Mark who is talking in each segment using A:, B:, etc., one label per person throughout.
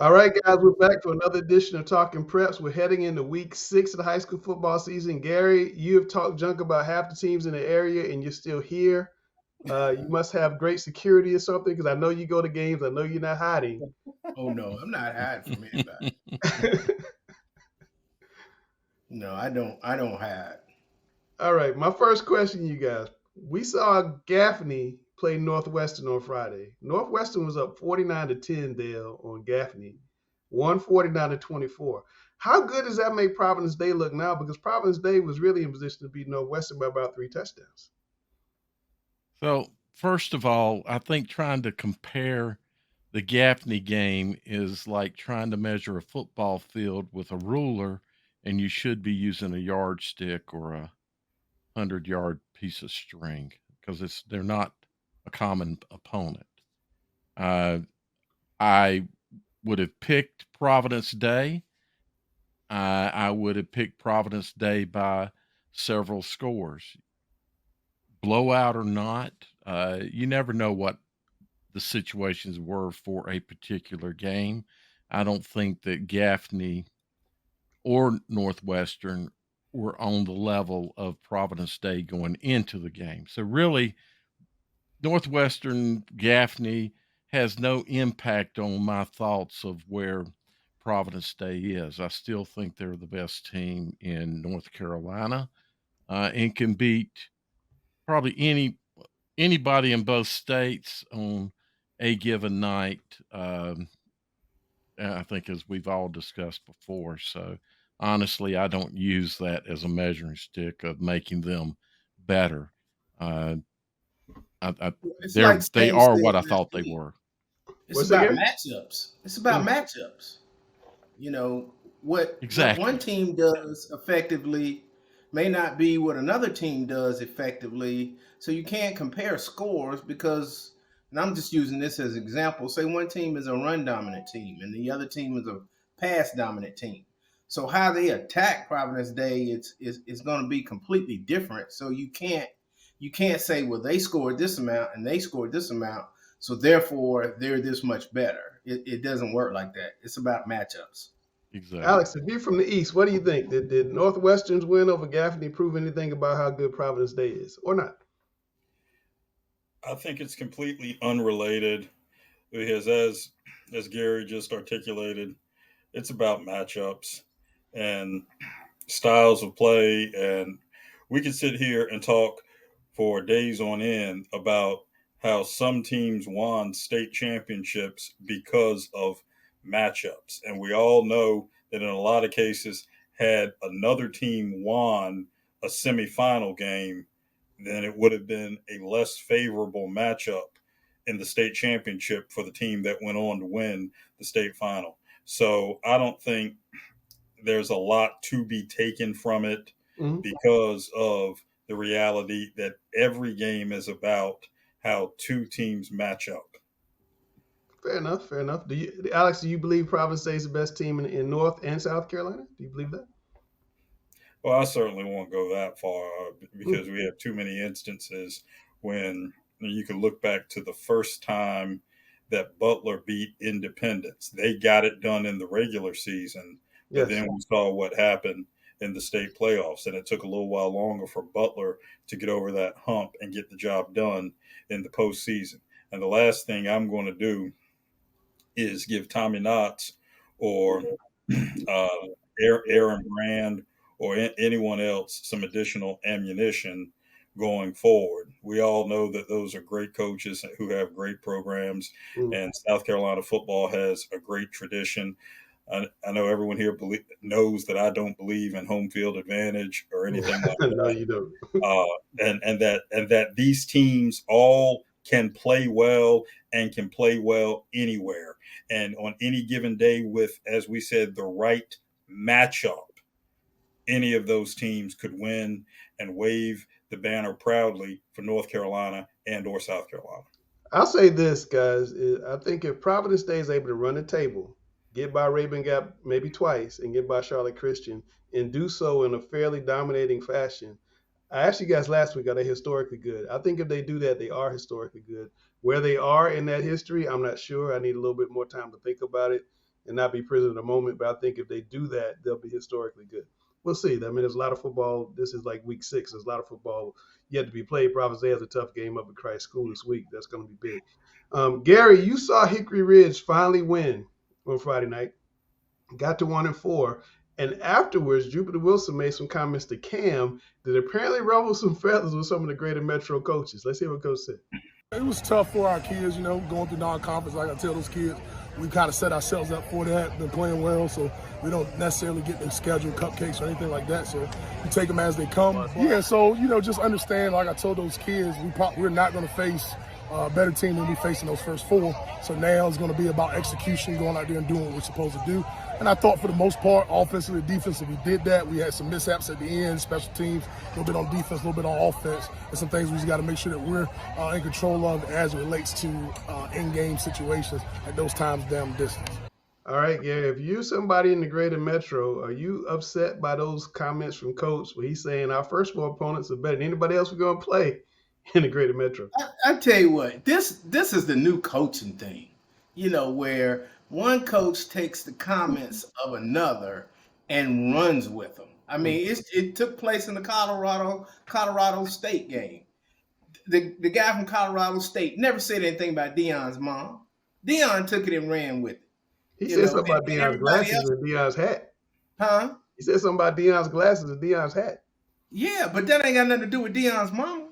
A: All right, guys, we're back for another edition of Talking Preps. We're heading into week 6 of the high school football season. Gary, you have talked junk about half the teams in the area, and you're still here. You must have great security or something, because I know you go to games. I know you're not hiding.
B: Oh no, I'm not hiding from anybody. No, I don't. I don't hide.
A: All right, my first question, you guys. We saw Gaffney play Northwestern on Friday. Northwestern was up 49 to 10, Dale, on Gaffney, 149 to 24. How good does that make Providence Day look now? Because Providence Day was really in position to beat Northwestern by about 3 touchdowns.
C: So, first of all, I think trying to compare the Gaffney game is like trying to measure a football field with a ruler, and you should be using a yardstick or a 100-yard piece of string because they're not a common opponent. Uh, I would have picked Providence Day. I would have picked Providence Day by several scores. Blowout or not, you never know what the situations were for a particular game. I don't think that Gaffney or Northwestern were on the level of Providence Day going into the game. So really, Northwestern Gaffney has no impact on my thoughts of where Providence Day is. I still think they're the best team in North Carolina and can beat probably anybody in both states on a given night. I think, as we've all discussed before. So honestly, I don't use that as a measuring stick of making them better. Uh,
B: It's like
C: they
B: State
C: are
B: said
C: what I
B: last
C: thought they
B: week.
C: were.
B: It's
A: What's that,
B: about
A: Gary?
B: matchups. It's about
A: Mm.
B: matchups. You know what one
C: Exactly.
B: team does effectively may not be what another team does effectively. So you can't compare scores because, and I'm just using this as an example. Say one team is a run dominant team and the other team is a pass dominant team. So how they attack Providence Day, it's going to be completely different. So you can't say, well, they scored this amount and they scored this amount, so therefore they're this much better. It doesn't work like that. It's about matchups.
C: Exactly.
A: Alex, if you're from the East, what do you think? Did Northwestern's win over Gaffney prove anything about how good Providence Day is, or not?
D: I think it's completely unrelated because as Gary just articulated, it's about matchups and styles of play, and we could sit here and talk for days on end about how some teams won state championships because of matchups, and we all know that in a lot of cases, had another team won a semifinal game, then it would have been a less favorable matchup in the state championship for the team that went on to win the state final. So I don't think there's a lot to be taken from it
A: Mhm.
D: because of the reality that every game is about how two teams match up.
A: Fair enough. Fair enough. Alex? Do you believe Providence Day is the best team in North and South Carolina? Do you believe that?
D: Well, I certainly won't go that far
A: Mm.
D: because we have too many instances when you can look back to the first time that Butler beat Independence. They got it done in the regular season, but
A: Yes.
D: then we saw what happened in the state playoffs, and it took a little while longer for Butler to get over that hump and get the job done in the postseason. And the last thing I'm going to do is give Tommy Knotts or uh, Aaron Brand or anyone else some additional ammunition going forward. We all know that those are great coaches who have great programs,
A: Mm.
D: and South Carolina football has a great tradition. I know everyone here knows that I don't believe in home field advantage or anything like
A: No,
D: that,
A: you don't.
D: and that these teams all can play well and can play well anywhere and on any given day with, as we said, the right matchup. Any of those teams could win and wave the banner proudly for North Carolina and or South Carolina.
A: I'll say this, guys. I think if Providence Day is able to run the table, get by Raven Gap maybe twice, and get by Charlotte Christian, and do so in a fairly dominating fashion, I asked you guys last week, are they historically good? I think if they do that, they are historically good. Where they are in that history, I'm not sure. I need a little bit more time to think about it. and not be prisoner of the moment. But I think if they do that, they'll be historically good. We'll see. I mean, there's a lot of football. This is like week 6. There's a lot of football yet to be played. Providence Day has a tough game up at Christ School this week. That's going to be big. Gary, you saw Hickory Ridge finally win on Friday night. Got to 1-4. And afterwards, Jupiter Wilson made some comments to Cam that apparently ruffled some feathers with some of the greater Metro coaches. Let's hear what Coach said.
E: It was tough for our kids, going through non-conference. Like I tell those kids, we kind of set ourselves up for that, been playing well, so we don't necessarily get the scheduled cupcakes or anything like that. So we take them as they come. Yeah, so, just understand, like I told those kids, we're not going to face a better team than we faced in those first 4. So now it's going to be about execution, going out there and doing what we're supposed to do. And I thought for the most part, offensively, defensively, we did that. We had some mishaps at the end, special teams, a little bit on defense, a little bit on offense, and some things we just got to make sure that we're in control of as it relates to in-game situations at those times down the distance.
A: All right, Gary, if you're somebody in the greater Metro, are you upset by those comments from Coach where he's saying our first 4 opponents are better than anybody else we're going to play in the greater Metro?
B: I tell you what, this is the new coaching thing, where one coach takes the comments of another and runs with them. I mean, it took place in the Colorado State game. The guy from Colorado State never said anything about Deion's mom. Deion took it and ran with it.
A: He said something about Deion's glasses and Deion's hat.
B: Huh?
A: He said something about Deion's glasses and Deion's hat.
B: Yeah, but that ain't got nothing to do with Deion's mama.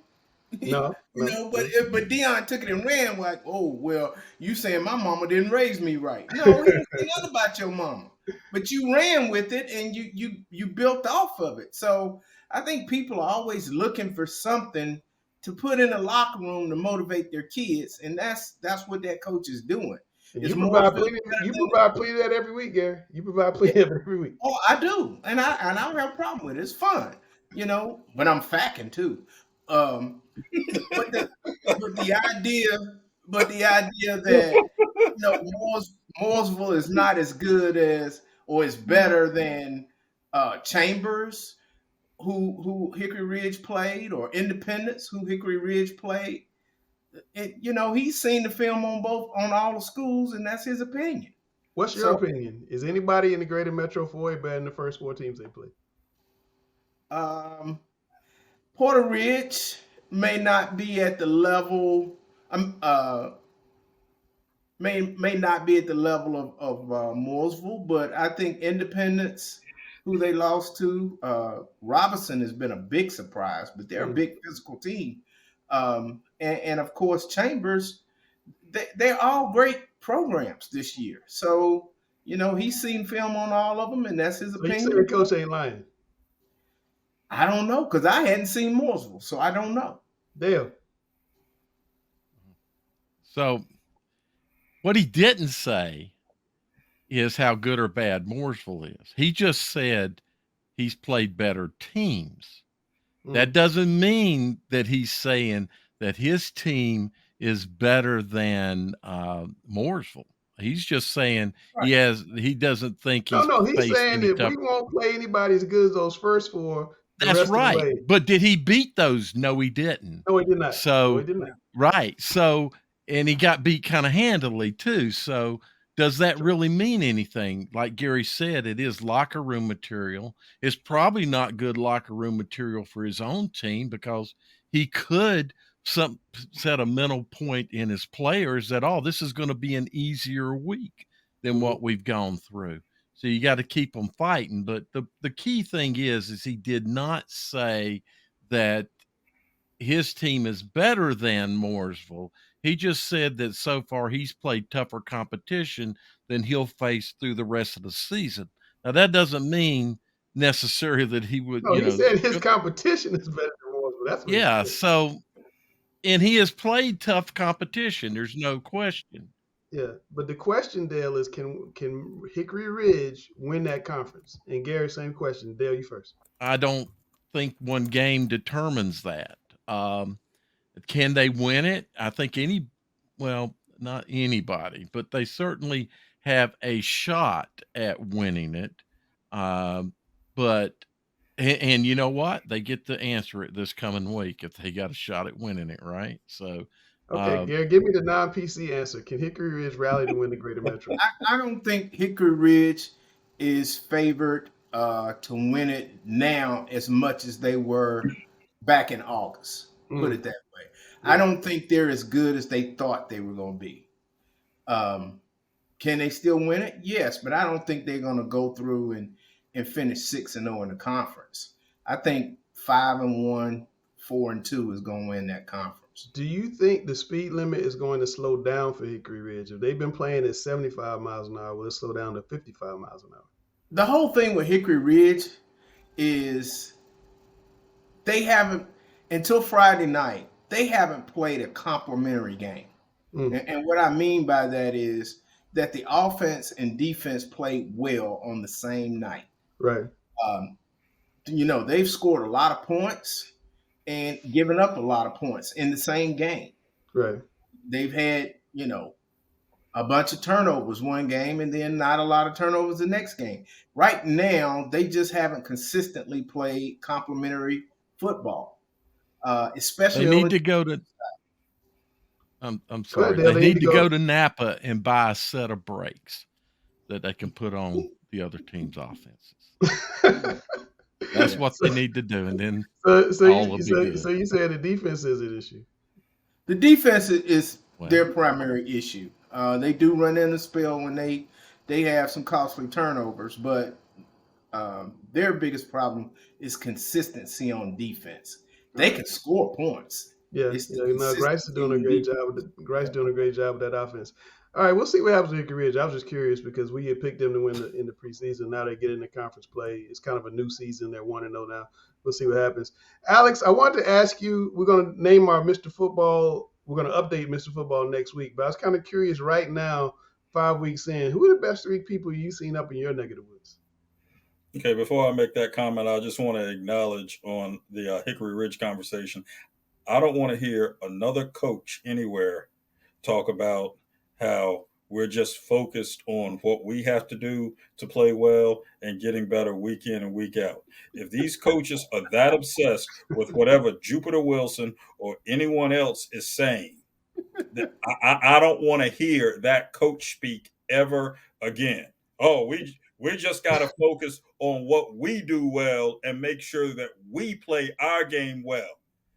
A: No,
B: but Deion took it and ran like, oh, well, you saying my mama didn't raise me right. No, he didn't say nothing about your mama. But you ran with it and you built off of it. So I think people are always looking for something to put in the locker room to motivate their kids, and that's what that coach is doing.
A: You provide plenty of that every week, Gary. You provide plenty of it every week.
B: Oh, I do, and I don't have a problem with it. It's fun, but I'm facking too. But the idea that Mooresville is not as good as or is better than Chambers, who Hickory Ridge played, or Independence, who Hickory Ridge played. He's seen the film on all the schools, and that's his opinion.
A: What's your opinion? Is anybody in the greater Metro 4 better than the first 4 teams they played?
B: Porter Ridge may not be at the level. May not be at the level of Mooresville, but I think Independence, who they lost to, Robinson has been a big surprise, but they're a big physical team. And of course, Chambers, they're all great programs this year. So, he's seen film on all of them, and that's his opinion.
A: You say the coach ain't lying?
B: I don't know, because I hadn't seen Mooresville, so I don't know.
A: Dale.
C: So what he didn't say is how good or bad Mooresville is. He just said he's played better teams. That doesn't mean that he's saying that his team is better than Mooresville. He's just saying he doesn't think he's
A: he's saying that we won't play anybody as good as those first 4.
C: That's right. But did he beat those? No, he didn't.
A: No, he did not.
C: So, right. So, and he got beat kind of handily too. So does that really mean anything? Like Gary said, it is locker room material. It's probably not good locker room material for his own team, because he could set a mental point in his players that, this is going to be an easier week than what we've gone through. So you got to keep them fighting. But the key thing is he did not say that his team is better than Mooresville. He just said that so far he's played tougher competition than he'll face through the rest of the season. Now, that doesn't mean necessarily that he would.
A: No, he said his competition is better than Mooresville. That's what he said.
C: So, and he has played tough competition. There's no question.
A: Yeah, but the question, Dale, is can Hickory Ridge win that conference? And Gary, same question. Dale, you first.
C: I don't think one game determines that. Can they win it? I think not anybody, but they certainly have a shot at winning it. But you know what? They get to answer it this coming week if they got a shot at winning it, right? So
A: Okay, Gary, give me the non-PC answer. Can Hickory Ridge rally to win the Greater Metro?
B: I don't think Hickory Ridge is favored to win it now as much as they were back in August. Put it that way. I
A: Yeah.
B: don't think they're as good as they thought they were going to be. Can they still win it? Yes, but I don't think they're going to go through and finish 6-0 in the conference. I think 5-1, 4-2 is going to win that conference.
A: Do you think the speed limit is going to slow down for Hickory Ridge? If they've been playing at 75 miles an hour, will it slow down to 55 miles an hour?
B: The whole thing with Hickory Ridge is they haven't, until Friday night, they haven't played a complementary game. And what I mean by that is that the offense and defense played well on the same night.
A: Right.
B: They've scored a lot of points and given up a lot of points in the same game.
A: Right.
B: They've had, a bunch of turnovers one game and then not a lot of turnovers the next game. Right now, they just haven't consistently played complementary football, especially.
C: They need to go to. I'm sorry.
A: Dale,
C: They need to go to Napa and buy a set of brakes that they can put on the other team's offenses. That's what they need to do, and then
A: so you say the defense is an issue.
B: The defense is their primary issue. They do run in the spell when they have some costly turnovers, but their biggest problem is consistency on defense. They can score points.
A: Yeah, Grice is doing a great job. Grice doing a great job with that offense. All right, we'll see what happens with Hickory Ridge. I was just curious because we had picked them to win in the preseason. Now they get into conference play. It's kind of a new season. They're 1-0 now. We'll see what happens. Alex, I wanted to ask you. We're going to name our Mr. Football. We're going to update Mr. Football next week. But I was kind of curious right now, 5 weeks in, who are the best 3 people you've seen up in your neck of the woods?
D: Okay, before I make that comment, I just want to acknowledge on the Hickory Ridge conversation. I don't want to hear another coach anywhere talk about how we're just focused on what we have to do to play well and getting better week in and week out. If these coaches are that obsessed with whatever Jupiter Wilson or anyone else is saying, I don't want to hear that coach speak ever again. Oh, we just got to focus on what we do well and make sure that we play our game well.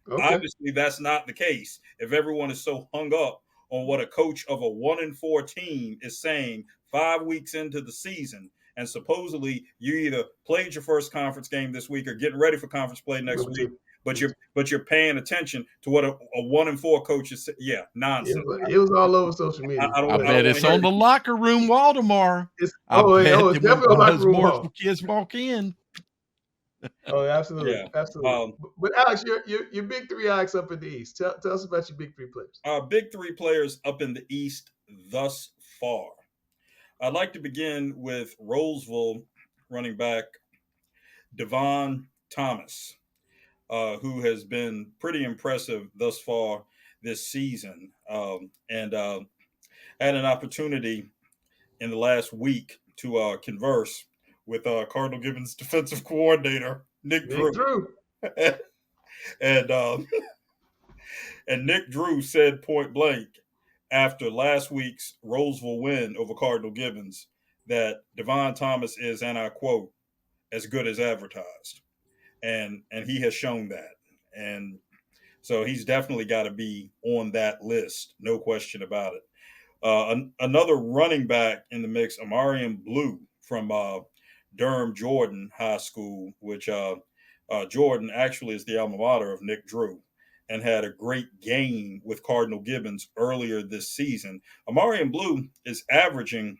D: Okay. Obviously, that's not the case if everyone is so hung up on what a coach of a 1-4 team is saying 5 weeks into the season. And supposedly you either played your first conference game this week or getting ready for conference play next week, but you're paying attention to what a 1-4 coach is saying. Yeah, nonsense.
A: It was all over social media.
C: I bet it's on the locker room wall tomorrow.
A: It's definitely on locker room wall.
C: Kids walk in.
A: Oh, absolutely,
D: yeah.
A: Absolutely. But Alex, your big 3 Alex up in the East. Tell us about your big 3 players.
D: Our big 3 players up in the East thus far. I'd like to begin with Roseville running back Devon Thomas, who has been pretty impressive thus far this season, and had an opportunity in the last week to converse with Cardinal Gibbons' defensive coordinator, Nick Drew. And Nick Drew said point blank after last week's Roseville win over Cardinal Gibbons that Devon Thomas is, and I quote, as good as advertised. And he has shown that. And so he's definitely got to be on that list, no question about it. Another running back in the mix, Amarian Blue from Durham Jordan High School, which Jordan actually is the alma mater of Nick Drew, and had a great game with Cardinal Gibbons earlier this season. Amarian Blue is averaging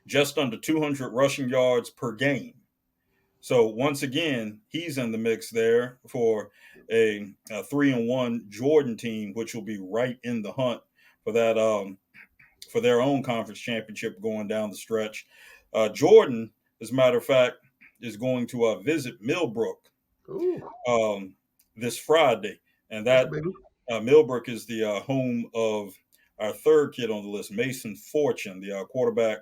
D: just under 200 rushing yards per game. So once again, he's in the mix there for a 3-1 Jordan team, which will be right in the hunt for that for their own conference championship going down the stretch. Jordan, as a matter of fact, is going to visit Millbrook this Friday. And that Millbrook is the home of our third kid on the list, Mason Fortune, the quarterback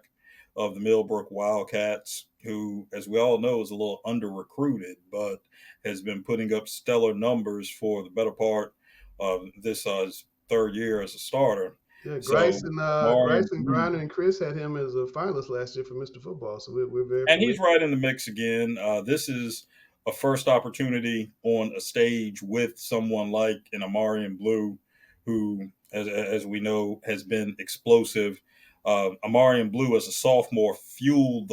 D: of the Millbrook Wildcats, who, as we all know, is a little under-recruited, but has been putting up stellar numbers for the better part of this third year as a starter.
A: Yeah,
D: So Marion
A: Grayson,
D: Blue,
A: Griner, and Chris had him as a finalist last year for Mr. Football, so we're very
D: and he's
A: familiar.
D: right in the mix again. This is a first opportunity on a stage with someone like an Amarian Blue, who, as we know, has been explosive. Amarian Blue, as a sophomore, fueled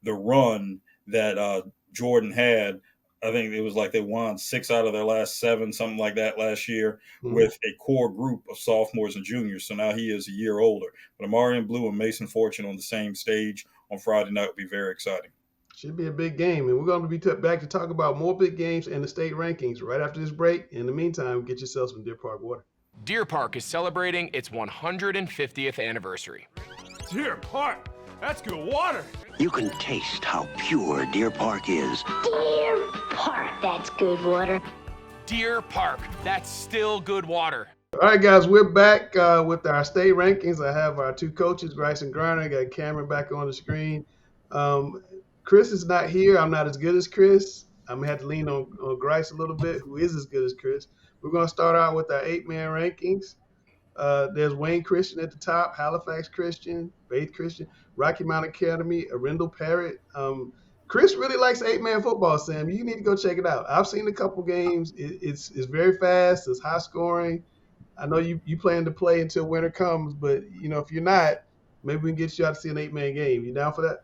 D: the run that Jordan had. I think it was like they won 6 out of their last 7, something like that last year, with a core group of sophomores and juniors. So now he is a year older. But Amarian Blue and Mason Fortune on the same stage on Friday night would be very exciting.
A: Should be a big game, and we're going to be back to talk about more big games and the state rankings right after this break. In the meantime, get yourself some Deer Park water.
F: Deer Park is celebrating its 150th anniversary.
G: Deer Park? That's good water.
H: You can taste how pure Deer Park is.
I: Deer Park, that's good water.
F: Deer Park, that's still good water.
A: All right, guys, we're back with our state rankings. I have our 2 coaches, Bryson Griner. I got Cameron back on the screen. Chris is not here. I'm not as good as Chris. I'm going to have to lean on Grice a little bit, who is as good as Chris. We're going to start out with our 8-man rankings. There's Wayne Christian at the top, Halifax Christian, Faith Christian, Rocky Mount Academy, Arundel Parrott. Chris really likes 8-man football, Sam. You need to go check it out. I've seen a couple games. It's very fast. It's high scoring. I know you plan to play until winter comes, but if you're not, maybe we can get you out to see an 8-man game. You down for that?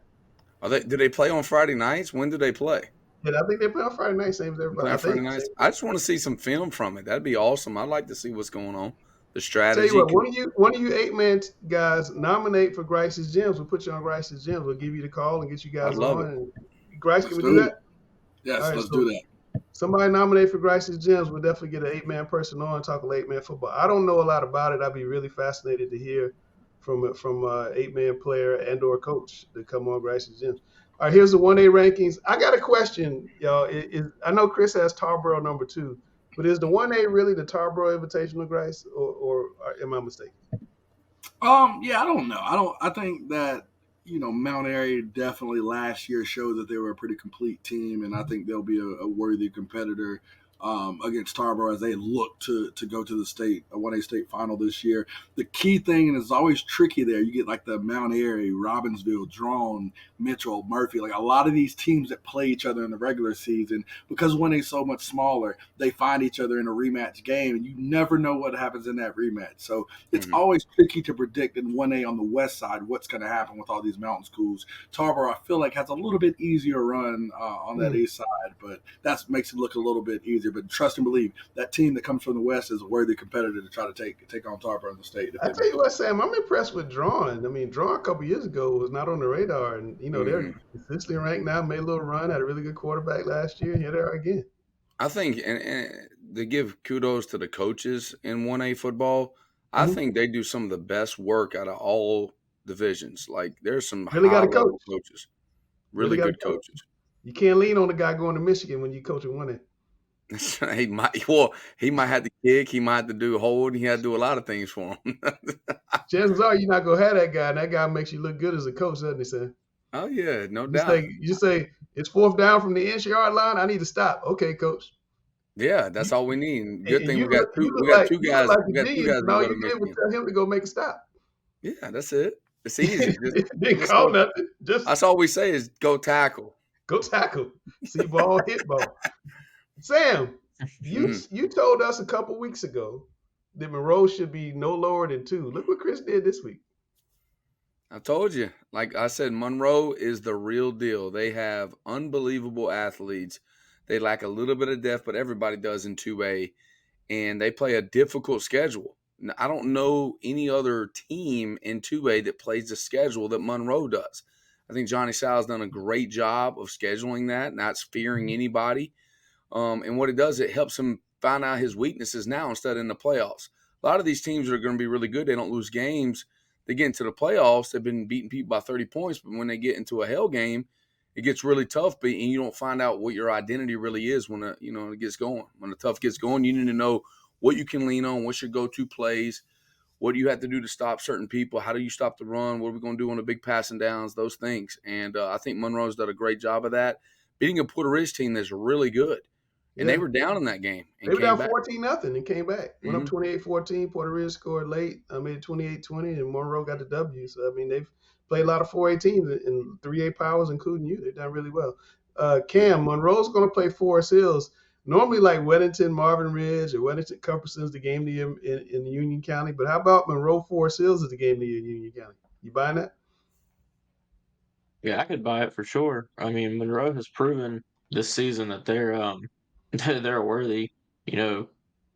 J: Do they play on Friday nights? When do they play?
A: Yeah, I think they play on Friday night, same as everybody.
J: On Friday nights. I just want to see some film from it. That'd be awesome. I'd like to see what's going on. The strategy.
A: Tell you what, one of you 8-man guys nominate for Grice's Gems. We'll put you on Grice's Gems. We'll give you the call and get you guys on. And Grice, can we do that?
K: Yes, right, let's do that.
A: Somebody nominate for Grice's Gems. We'll definitely get an 8-man person on and talk a 8-man football. I don't know a lot about it. I'd be really fascinated to hear from a 8-man player and or coach to come on Grice's Gems. All right, here's the 1A rankings. I got a question, y'all. I know Chris has Tarboro number 2, but is the 1A really the Tarboro Invitational, Grice, or am I mistaken?
K: Yeah, I don't know. I think that Mount Airy definitely last year showed that they were a pretty complete team, and I think they'll be a worthy competitor against Tarboro as they look to go to the 1A state final this year. The key thing, and it's always tricky there, you get like the Mount Airy, Robbinsville, Drone, Mitchell, Murphy, like a lot of these teams that play each other in the regular season, because 1A is so much smaller, they find each other in a rematch game, and you never know what happens in that rematch. So it's always tricky to predict in 1A on the west side what's going to happen with all these mountain schools. Tarboro, I feel like, has a little bit easier run on that east side, but that makes it look a little bit easier. But trust and believe, that team that comes from the West is a worthy competitor to try to take on Tarboro in the state.
A: I tell you what, Sam, I'm impressed with Drawn. I mean, Drawn a couple years ago was not on the radar, and they're consistently ranked now. Made a little run, had a really good quarterback last year. Here they are again.
J: I think, and to give kudos to the coaches in 1A football, I think they do some of the best work out of all divisions. Like, there's some
A: really got
J: high-level coaches, really good coaches.
A: You can't lean on the guy going to Michigan when you coach in 1A.
J: he might have to kick, he might have to do hold, he had to do a lot of things for him.
A: Chances are you're not gonna have that guy, and that guy makes you look good as a coach, doesn't he, Sam?
J: Oh yeah, no doubt.
A: You say it's 4th down from the inch-yard line. I need to stop. Okay, coach.
J: Yeah, that's all we need. Good thing we got two guys.
A: All you did was tell him to go make a stop.
J: Yeah, that's it. It's easy.
A: Didn't call nothing.
J: That's all we say is go tackle.
A: Go tackle. See ball, hit ball. Sam, you told us a couple weeks ago that Monroe should be no lower than 2. Look what Chris did this week.
J: I told you. Like I said, Monroe is the real deal. They have unbelievable athletes. They lack a little bit of depth, but everybody does in 2A. And they play a difficult schedule. Now, I don't know any other team in 2A that plays the schedule that Monroe does. I think Johnny Sal's done a great job of scheduling that, not fearing anybody. And what it does, it helps him find out his weaknesses now instead of in the playoffs. A lot of these teams are going to be really good. They don't lose games. They get into the playoffs. They've been beating people by 30 points. But when they get into a hell game, it gets really tough. And you don't find out what your identity really is when it gets going. When the tough gets going, you need to know what you can lean on, what's your go-to plays, what do you have to do to stop certain people, how do you stop the run, what are we going to do on the big passing downs, those things. And I think Monroe's done a great job of that. Beating a Puerto Ridge team that's really good. And they were down in that game and
A: They were
J: came
A: down
J: back.
A: 14-0 and came back. Went up
J: Mhm.
A: 28-14. Puerto Rico scored late. I made it 28-20, and Monroe got the W. So, I mean, they've played a lot of 4A teams and 3A powers, including you. They've done really well. Cam, Monroe's going to play Forest Hills. Normally, like Weddington, Marvin Ridge, or Weddington Cumberson's the game of the year in Union County. But how about Monroe Forest Hills is the game of the year in Union County? You buying that?
L: Yeah, I could buy it for sure. I mean, Monroe has proven this season that they're they're a worthy, you know,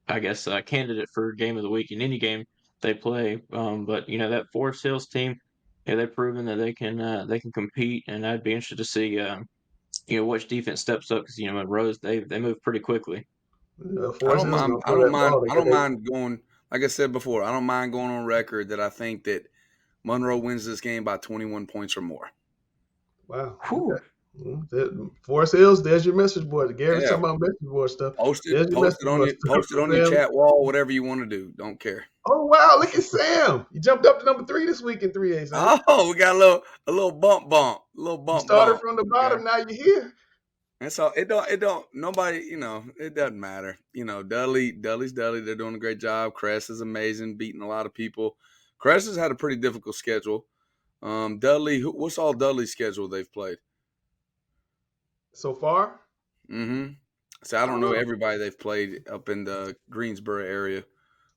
L: I guess candidate for game of the week in any game they play. But that Forest Hills team, yeah, they've proven that they can compete, and I'd be interested to see which defense steps up because Monroe's they move pretty quickly.
J: I
A: Forest
J: don't
A: Hills
J: mind.
A: going to throw that ball. They
J: I
A: got
J: don't
A: that.
J: mind going. Like I said before, I don't mind going on record that I think that Monroe wins this game by 21 points or more.
A: Wow.
L: Whew.
A: Okay. Forest Hills, there's your message board. Gary's
J: Yeah.
A: talking about message board stuff.
J: Post
A: There's
J: it.
A: your message board stuff.
J: Post it on your
A: Sam.
J: chat wall. Whatever you want to do. Don't care.
A: Oh wow! Look at Sam. You jumped up to number 3 this week in 3A. Sam.
J: Oh, we got a little bump, a little bump.
A: You started
J: bump.
A: from the bottom.
J: Okay.
A: Now you're here.
J: That's all. It don't. Nobody. It doesn't matter. Dudley's Dudley. They're doing a great job. Crest is amazing, beating a lot of people. Crest has had a pretty difficult schedule. Dudley. What's all Dudley's schedule they've played?
A: So far?
J: Mm-hmm. So I don't know everybody they've played up in the Greensboro area.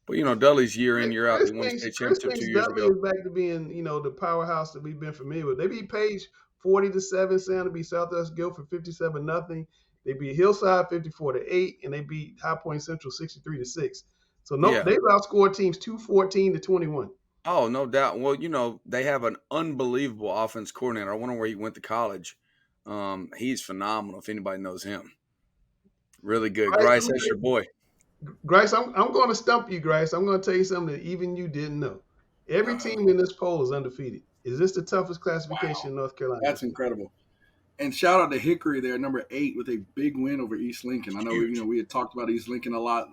J: But, Dudley's year in, year out. They won a state championship 2 years
A: Dudley
J: ago.
A: is back to being, the powerhouse that we've been familiar with. They beat Page 40-7, Sam to beat Southwest Guilford 57-0. They beat Hillside 54-8, and they beat High Point Central 63-6. So they've outscored teams 214-21.
J: Oh, no doubt. Well, they have an unbelievable offense coordinator. I wonder where he went to college. He's phenomenal if anybody knows him. Really good. Grice, that's your boy.
A: Grice, I'm going to stump you, Grice. I'm going to tell you something that even you didn't know. Every team in this poll is undefeated. Is this the toughest classification in North Carolina?
K: That's incredible. And shout out to Hickory there, number 8, with a big win over East Lincoln. I know we had talked about East Lincoln a lot,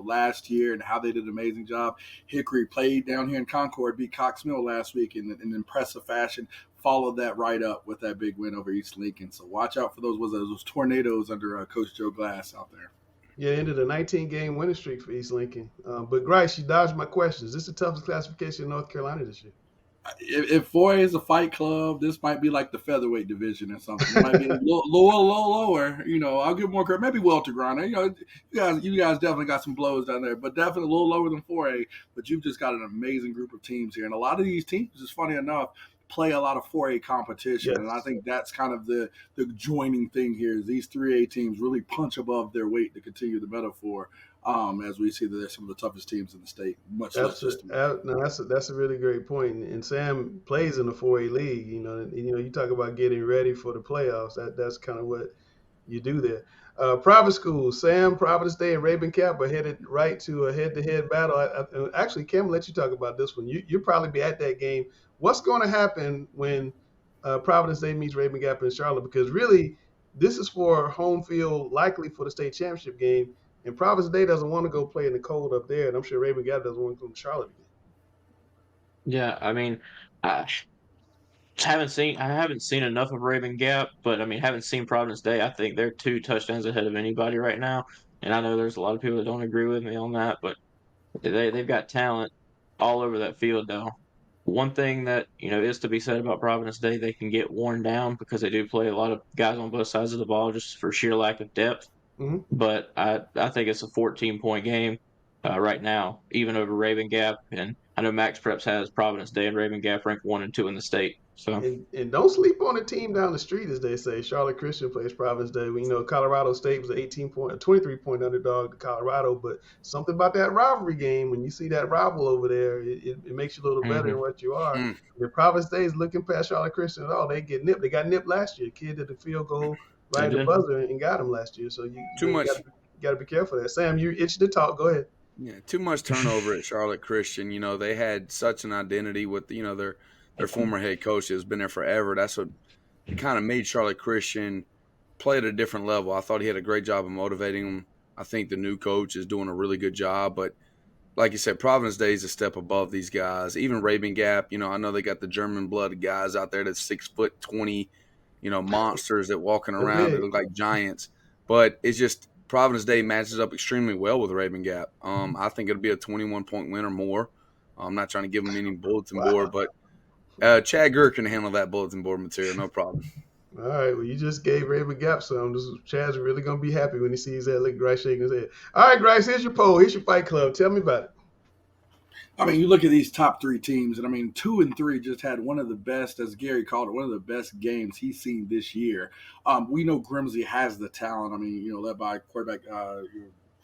K: last year and how they did an amazing job. Hickory played down here in Concord, beat Cox Mill last week in an impressive fashion. Followed that right up with that big win over East Lincoln. So watch out for those tornadoes under Coach Joe Glass out there.
A: Yeah, ended a 19-game winning streak for East Lincoln. But Grice, you dodged my question. Is this the toughest classification in North Carolina this year?
K: If 4A is a fight club, this might be like the featherweight division or something. It might be a little lower. I'll give more credit. Maybe welter grinder. You guys definitely got some blows down there, but definitely a little lower than 4A. But you've just got an amazing group of teams here, and a lot of these teams, is funny enough, play a lot of 4A competition. Yes. And I think that's kind of the joining thing here is these 3A teams really punch above their weight to continue the metaphor. As we see that they're some of the toughest teams in the state, much less system.
A: That's a really great point. And Sam plays in the 4A league. You talk about getting ready for the playoffs. That's kind of what you do there. Private schools, Sam, Providence Day, and Raven Cap are headed right to a head-to-head battle. Actually, Kim, I'll let you talk about this one. You'll probably be at that game. What's going to happen when Providence Day meets Raven Gap in Charlotte? Because really, this is for home field, likely for the state championship game. And Providence Day doesn't want to go play in the cold up there, and I'm sure Raven Gap doesn't want to come to Charlotte again.
L: Yeah, I mean, I haven't seen enough of Raven Gap, but I mean, haven't seen Providence Day. I think they're 2 touchdowns ahead of anybody right now, and I know there's a lot of people that don't agree with me on that, but they've got talent all over that field, though. One thing that is to be said about Providence Day, they can get worn down because they do play a lot of guys on both sides of the ball just for sheer lack of depth.
A: Mm-hmm.
L: But I think it's a 14-point game right now, even over Raven Gap. And I know Max Preps has Providence Day and Raven Gap ranked 1 and 2 in the state. So
A: and don't sleep on the team down the street, as they say. Charlotte Christian plays Providence Day. Colorado State was an 23-point underdog to Colorado, but something about that rivalry game, when you see that rival over there, it makes you a little better than what you are. Mm-hmm. If Providence Day is looking past Charlotte Christian at all, they get nipped. They got nipped last year. A kid did the field goal right at the buzzer and got him last year. So you got to be careful of that. Sam, you itching to talk. Go ahead.
J: Yeah, too much turnover at Charlotte Christian. They had such an identity with their former head coach has been there forever. That's what kind of made Charlotte Christian play at a different level. I thought he had a great job of motivating them. I think the new coach is doing a really good job. But like you said, Providence Day is a step above these guys. Even Raven Gap, I know they got the German-blooded guys out there that's 6'20", monsters that walking around that look like giants. But it's just Providence Day matches up extremely well with Raven Gap. I think it'll be a 21-point win or more. I'm not trying to give them any bulletin board, but Chad Gurr can handle that bulletin board material, no problem.
A: All right, well, you just gave Raven Gap some. Chad's really going to be happy when he sees that. Look, Grice shaking his head. All right, Grice, here's your poll. Here's your fight club. Tell me about it.
K: I mean, you look at these top three teams, and I mean, 2 and 3 just had one of the best, as Gary called it, one of the best games he's seen this year. We know Grimsley has the talent. I mean, led by quarterback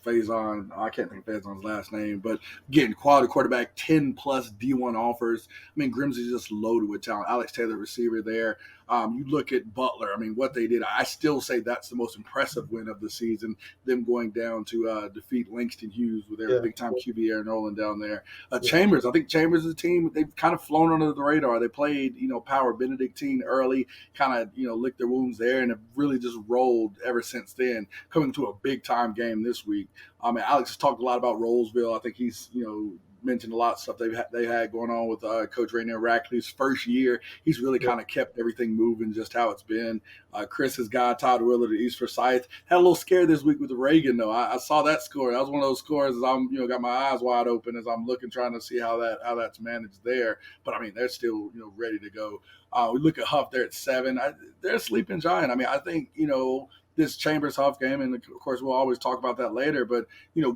K: Faison. I can't think of Faison's last name, but again, quality quarterback, 10 plus D1 offers. I mean, Grimsley's just loaded with talent. Alex Taylor, receiver there. You look at Butler. I mean, what they did, I still say that's the most impressive win of the season, them going down to defeat Langston Hughes with their big-time QB Aaron Nolan down there. Chambers, I think Chambers is a team, they've kind of flown under the radar. They played, Power Benedictine early, kind of, licked their wounds there, and have really just rolled ever since then, coming to a big-time game this week. I mean, Alex has talked a lot about Rollsville. I think he's, mentioned a lot of stuff they had going on with Coach Rainier Rackley's first year. He's really kind of kept everything moving just how it's been. Chris's guy, Todd Willard at East Forsyth, had a little scare this week with Reagan, though. I saw that score. That was one of those scores as I'm, got my eyes wide open as I'm looking, trying to see how that's managed there. But, I mean, they're still, ready to go. We look at Huff there at 7. They're a sleeping giant. I mean, I think, this Chambers Huff game, and of course we'll always talk about that later, but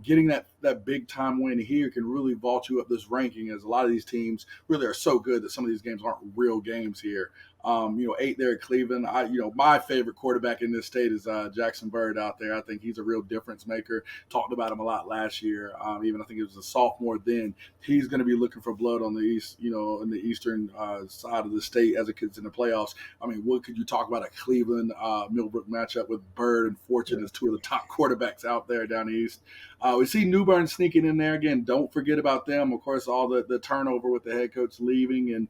K: getting that big time win here can really vault you up this ranking, as a lot of these teams really are so good that some of these games aren't real games here. 8 there at Cleveland. My favorite quarterback in this state is Jackson Bird out there. I think he's a real difference maker. Talked about him a lot last year. Even I think he was a sophomore then. He's going to be looking for blood on the east, in the eastern side of the state as it gets in the playoffs. I mean, what could you talk about a Cleveland Millbrook matchup with Bird and Fortune as two of the top quarterbacks out there down east? We see New Bern sneaking in there again. Don't forget about them. Of course, all the turnover with the head coach leaving and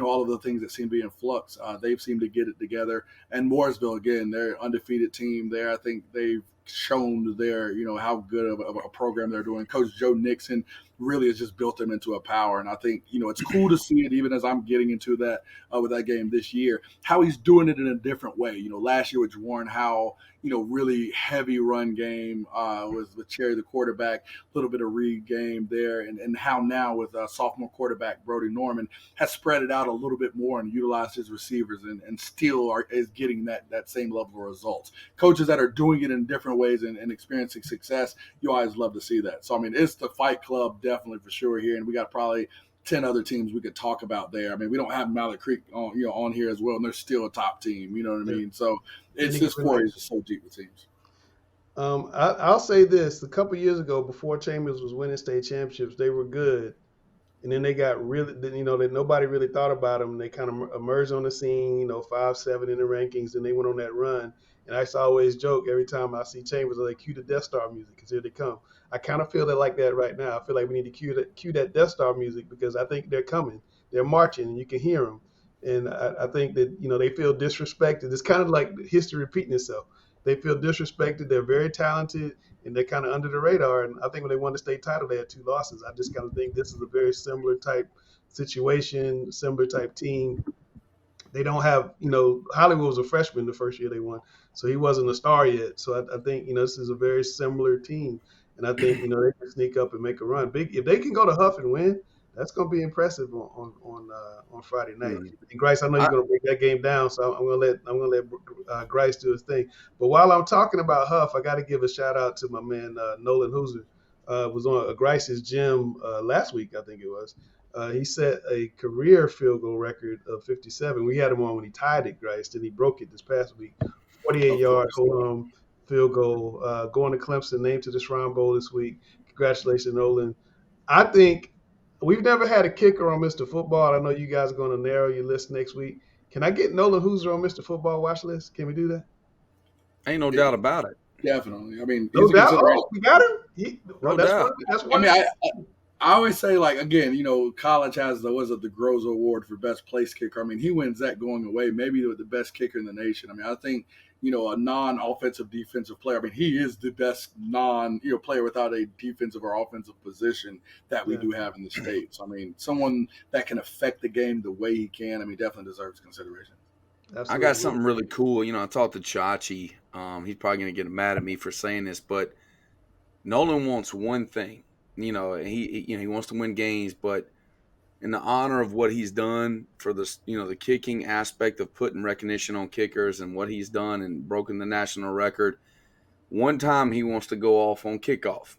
K: all of the things that seem to be in flux. They've seemed to get it together. And Mooresville, again, they're undefeated team there. I think they've shown their, how good of a program they're doing. Coach Joe Nixon really has just built them into a power. And I think, it's cool to see it, even as I'm getting into that with that game this year, how he's doing it in a different way. Last year with Warren Howell, really heavy run game with Cherry, the quarterback, a little bit of read game there. And how now with sophomore quarterback Brody Norman has spread it out a little bit more and utilized his receivers and still is getting that same level of results. Coaches that are doing it in different ways and experiencing success, you always love to see that. So, I mean, it's the Fight Club definitely for sure here. And we got probably 10 other teams we could talk about there. I mean, we don't have Mallet Creek on here as well, and they're still a top team. You know what I mean? So it's this 4 is so deep with teams.
A: I'll say this: a couple years ago, before Chambers was winning state championships, they were good, and then they got really, that nobody really thought about them. They kind of emerged on the scene, 5-7 in the rankings, and they went on that run. And I used to always joke every time I see Chambers, I like, cue the Death Star music because here they come. I kind of feel like that right now. I feel like we need to cue that Death Star music because I think they're coming. They're marching, and you can hear them. And I think that, they feel disrespected. It's kind of like history repeating itself. They feel disrespected. They're very talented, and they're kind of under the radar. And I think when they won the state title, they had 2 losses. I just kind of think this is a very similar type situation, similar type team. They don't have, Hollywood was a freshman the first year they won, so he wasn't a star yet. So I think, this is a very similar team. And I think, they can sneak up and make a run. If they can go to Huff and win, that's going to be impressive on Friday night.
J: Mm-hmm.
A: And Grice, I know you're going to break that game down, so I'm going to let Grice do his thing. But while I'm talking about Huff, I got to give a shout out to my man Nolan Hooser. Was on Grice's gym last week, I think it was. He set a career field goal record of 57. We had him on when he tied it, Grice, then he broke it this past week. 48-yard home field goal, going to Clemson, named to the Shrine Bowl this week. Congratulations, Nolan. I think we've never had a kicker on Mr. Football. I know you guys are going to narrow your list next week. Can I get Nolan Hooser on Mr. Football watch list? Can we do that?
J: Ain't no doubt about it.
K: Definitely. I mean,
A: no doubt. Oh, we got him.
J: No doubt.
K: That's one. I mean, I always say, like, again, college has the Groza Award for best place kicker. I mean, he wins that going away. Maybe the best kicker in the nation. I mean, I think, a non-offensive defensive player. I mean, he is the best player without a defensive or offensive position that we do have in the state. So, I mean, someone that can affect the game the way he can, I mean, definitely deserves consideration.
J: I got
A: Absolutely.
J: something really cool. I talked to Chachi. He's probably going to get mad at me for saying this, but Nolan wants one thing. He wants to win games, but in the honor of what he's done for the kicking aspect of putting recognition on kickers and what he's done and broken the national record, one time he wants to go off on kickoff.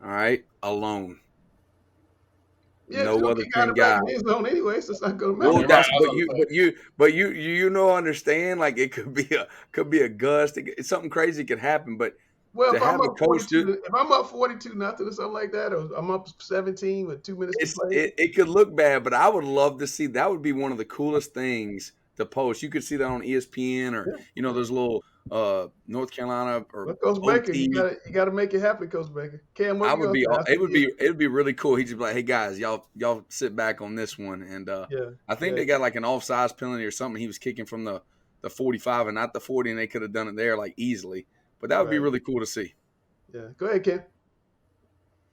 J: All right, alone.
A: Yeah, it's
J: No
A: gonna
J: other
A: kick out
J: 10
A: of the back
J: guys.
A: end zone anyway, so it's not gonna
J: Well,
A: matter.
L: You're right.
J: understand, like it could be a gust. Something crazy could happen, but
A: Well,
J: to
A: if I'm
J: have a
A: up
J: coach do
A: 42, if I'm up 42 nothing or something like that, or I'm up 17 with 2 minutes to play.
J: it could look bad, but I would love to see. That would be one of the coolest things to post. You could see that on ESPN or
A: Yeah.
J: those little North Carolina or
A: Well, Coach Baker, you
J: OT.
A: gotta make it happen, Coach Baker. Cam, what
J: I
A: were you
J: would
A: gonna
J: be.
A: say? I see you.
J: It would be really cool. He'd just be like, "Hey guys, y'all sit back on this one." And
A: Yeah,
J: I think
A: yeah,
J: they got like an offsides penalty or something. He was kicking from the 45 and not the 40, and they could have done it there like easily. But that would be
A: right.
J: really cool to see.
A: Yeah, go ahead, Cam.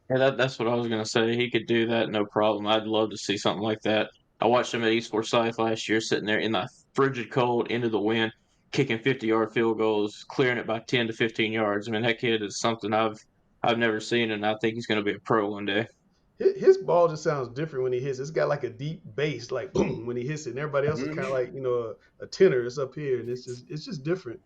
L: Yeah, that's what I was gonna say. He could do that, no problem. I'd love to see something like that. I watched him at East Forsyth last year, sitting there in the frigid cold, into the wind, kicking 50-yard field goals, clearing it by 10 to 15 yards. I mean, that kid is something I've never seen, and I think he's going to be a pro one day.
A: His ball just sounds different when he hits. It's got like a deep bass, like boom when he hits it. And everybody else is kind of like a tenor. It's up here, and it's just different.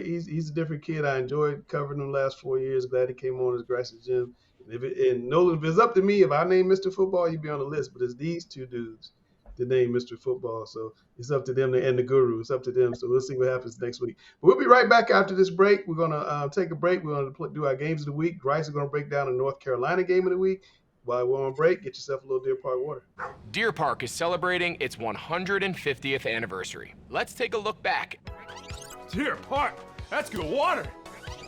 A: He's a different kid. I enjoyed covering him the last 4 years. Glad he came on as Grassy Gym. And Nolan, if it's up to me, if I name Mr. Football, you'd be on the list. But it's these two dudes to name Mr. Football. So it's up to them and the guru. It's up to them. So we'll see what happens next week. But we'll be right back after this break. We're gonna take a break. We're gonna do our games of the week. Bryce is gonna break down the North Carolina game of the week. While we're on break, get yourself a little Deer Park water.
F: Deer Park is celebrating its 150th anniversary. Let's take a look back.
G: Deer Park, that's good water.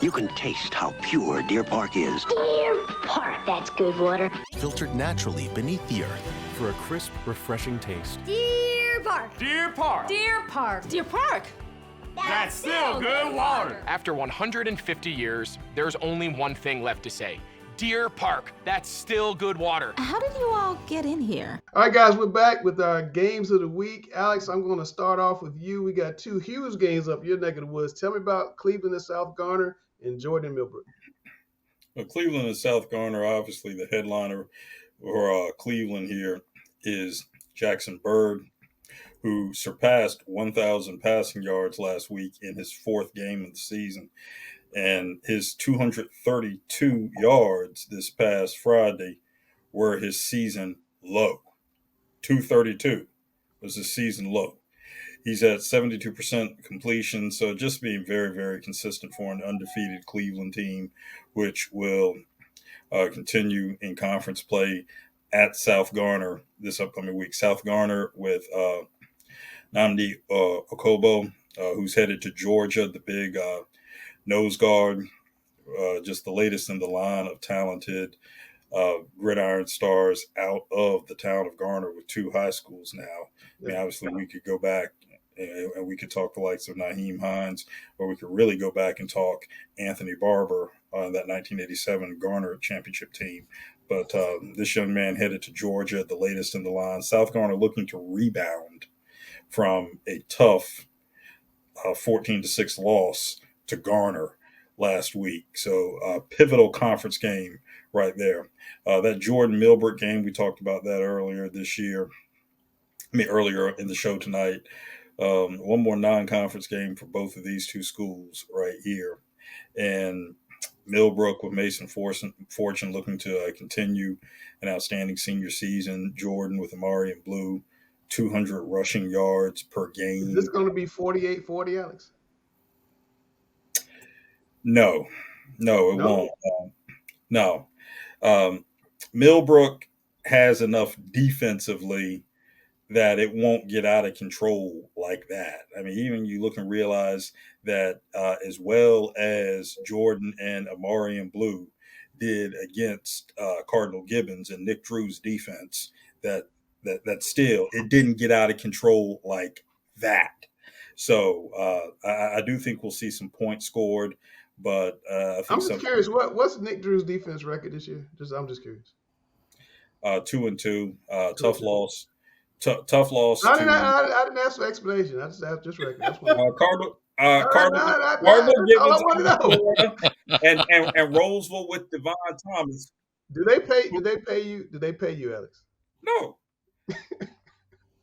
H: You can taste how pure Deer Park is.
I: Deer Park, that's good water.
M: Filtered naturally beneath the earth for a crisp, refreshing taste.
N: Deer Park.
G: Deer Park.
N: Deer Park. Deer Park.
G: That's still good water.
F: After 150 years, there's only one thing left to say. Deer Park, that's still good water.
N: How did you all get in here?
A: All right, guys, we're back with our games of the week. Alex, I'm going to start off with you. We got two huge games up your neck of the woods. Tell me about Cleveland and South Garner and Jordan Millbrook.
D: Well, Cleveland and South Garner, obviously the headliner for Cleveland here is Jackson Bird, who surpassed 1,000 passing yards last week in his fourth game of the season. And his 232 yards this past Friday were his season low. 232 was his season low. He's at 72% completion, so just being very, very consistent for an undefeated Cleveland team, which will continue in conference play at South Garner this upcoming week. South Garner with Nnamdi Okobo, who's headed to Georgia, the big nose guard, just the latest in the line of talented gridiron stars out of the town of Garner with two high schools now. I mean, obviously, we could go back and we could talk the likes of Naheem Hines, or we could really go back and talk Anthony Barber on that 1987 Garner championship team. But this young man headed to Georgia, the latest in the line. South Garner looking to rebound from a tough 14-6 loss to Garner last week. So pivotal conference game right there. That Jordan Millbrook game, we talked about that earlier in the show tonight. One more non-conference game for both of these two schools right here. And Millbrook with Mason Fortune looking to continue an outstanding senior season. Jordan with Amari and Blue, 200 rushing yards per game.
A: Is this going to be 48-40, Alex?
D: No, it won't. No. Millbrook has enough defensively that it won't get out of control like that. I mean, even you look and realize that as well as Jordan and Amari and Blue did against Cardinal Gibbons and Nick Drew's defense, that still it didn't get out of control like that. So I do think we'll see some points scored, but I think
A: I'm just curious. What's Nick Drew's defense record this year? I'm just curious.
D: 2-2, tough loss tough loss
A: I didn't,
D: to
A: I didn't ask for explanation. I just asked just record. That's what.
D: Cardinal
A: That's all I
D: Gibbons
A: want to
D: out of
A: know.
D: Florida, and Roseville with Devon Thomas.
A: Do they pay? Did they pay you? Did they pay you, Alex?
D: No.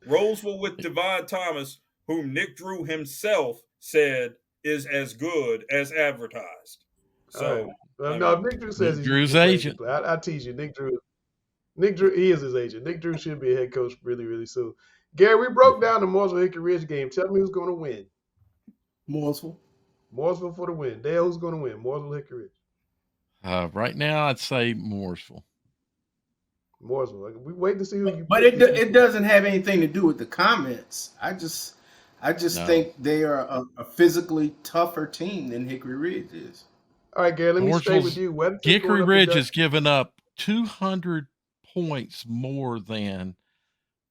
D: Roseville with Devon Thomas, whom Nick Drew himself said is as good as advertised. So,
A: right. Well, no, Nick Drew says
C: Nick
A: he's
C: Drew's
A: ready to
C: agent.
A: play. I tease you. Nick Drew, he is his agent. Nick Drew should be a head coach really, really soon. Gary, we broke down the Mooresville Hickory Ridge game. Tell me who's going to win.
B: Mooresville.
A: Mooresville for the win. Dale, who's going to win? Mooresville Hickory Ridge.
C: Right now, I'd say Mooresville.
A: Mooresville. We wait to see who you.
B: But it doesn't have anything to do with the comments. I just think they are a physically tougher team than Hickory Ridge is.
A: All right, Gary, let me stay with you.
C: Hickory Ridge has given up 200 points more than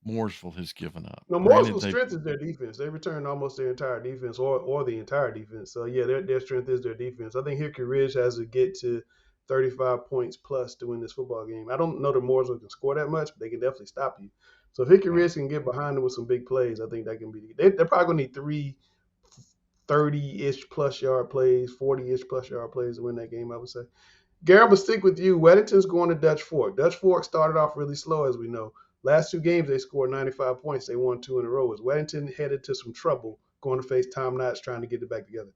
C: Mooresville has given up.
A: No, Mooresville's strength is their defense. They returned almost their entire defense or the entire defense. So, yeah, their strength is their defense. I think Hickory Ridge has to get to 35 points plus to win this football game. I don't know that Mooresville can score that much, but they can definitely stop you. So if Hickory Ridge can get behind them with some big plays, I think that can be – they're probably going to need 3 30-ish plus yard plays, 40-ish plus yard plays to win that game, I would say. Gary, I'm going to stick with you. Weddington's going to Dutch Fork. Dutch Fork started off really slow, as we know. Last 2 games, they scored 95 points. They won 2 in a row. Is Weddington headed to some trouble going to face Tom Knotts trying to get it back together?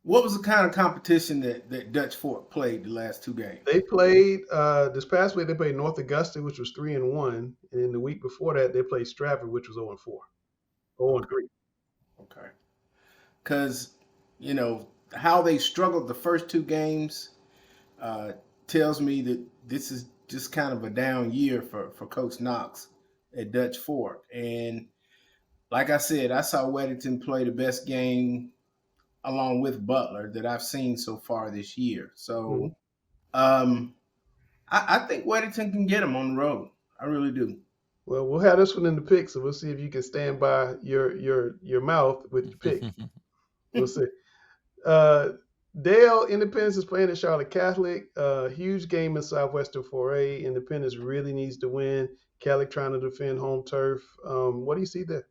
B: What was the kind of competition that Dutch Fork played the last 2 games?
A: They played this past week. They played North Augusta, which was 3-1, and then the week before that, they played Stratford, which was 0-4, 0-3.
B: Okay, because how they struggled the first 2 games tells me that this is just kind of a down year for Coach Knox at Dutch Fork. And like I said, I saw Weddington play the best game along with Butler that I've seen so far this year. So I think Weddington can get them on the road. I really do.
A: Well, we'll have this one in the pick, so we'll see if you can stand by your mouth with your pick. We'll see. Dale, Independence is playing at Charlotte Catholic. Huge game in Southwestern 4A. Independence really needs to win. Catholic trying to defend home turf. What do you see there?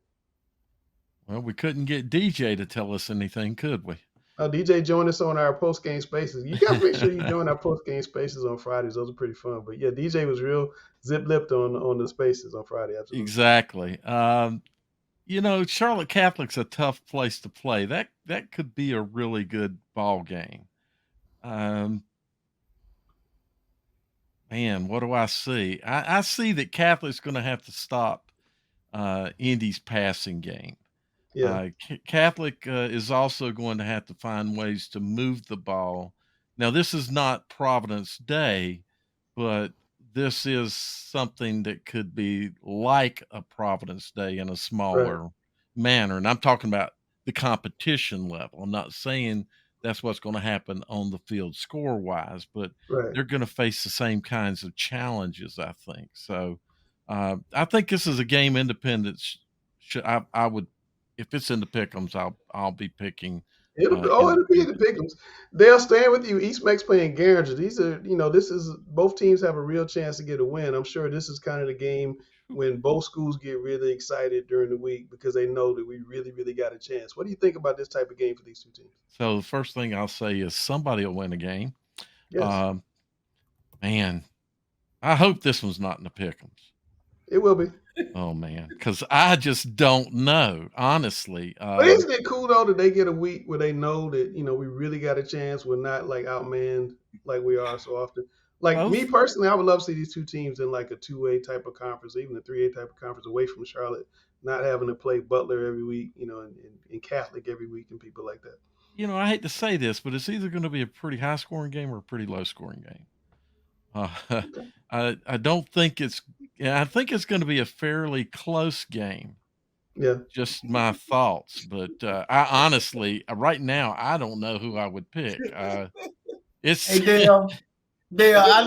C: Well, we couldn't get DJ to tell us anything, could we?
A: DJ, join us on our post-game spaces. You got to make sure you join our post-game spaces on Fridays. Those are pretty fun. But, yeah, DJ was real zip-lipped on the spaces on Friday. Absolutely.
C: Exactly. Charlotte Catholic's a tough place to play. That could be a really good ball game. Man, what do I see? I see that Catholic's going to have to stop Indy's passing game.
A: Yeah.
C: Catholic is also going to have to find ways to move the ball. Now, this is not Providence Day, but this is something that could be like a Providence Day in a smaller manner. And I'm talking about the competition level. I'm not saying that's what's going to happen on the field score-wise, but they're going to face the same kinds of challenges, I think. So I think this is a game Independence I would, if it's in the pick'ems, I'll be picking.
A: It'll be in the pick'ems. They'll stand with you. East Mex playing Garinger. These are, this is both teams have a real chance to get a win. I'm sure this is kind of the game when both schools get really excited during the week because they know that we really, really got a chance. What do you think about this type of game for these 2 teams?
C: So the first thing I'll say is somebody will win a game.
A: Yes.
C: Man, I hope this one's not in the pick'ems.
A: It will be.
C: Oh, man, because I just don't know, honestly.
A: But isn't it cool, though, that they get a week where they know that, we really got a chance. We're not, outmanned like we are so often. Me personally, I would love to see these 2 teams in, a 2A type of conference, even a 3A type of conference away from Charlotte, not having to play Butler every week, and Catholic every week and people like that.
C: I hate to say this, but it's either going to be a pretty high-scoring game or a pretty low-scoring game. I don't think I think it's going to be a fairly close game.
A: Yeah.
C: Just my thoughts. But I honestly, right now, I don't know who I would pick.
B: Hey, Dale, I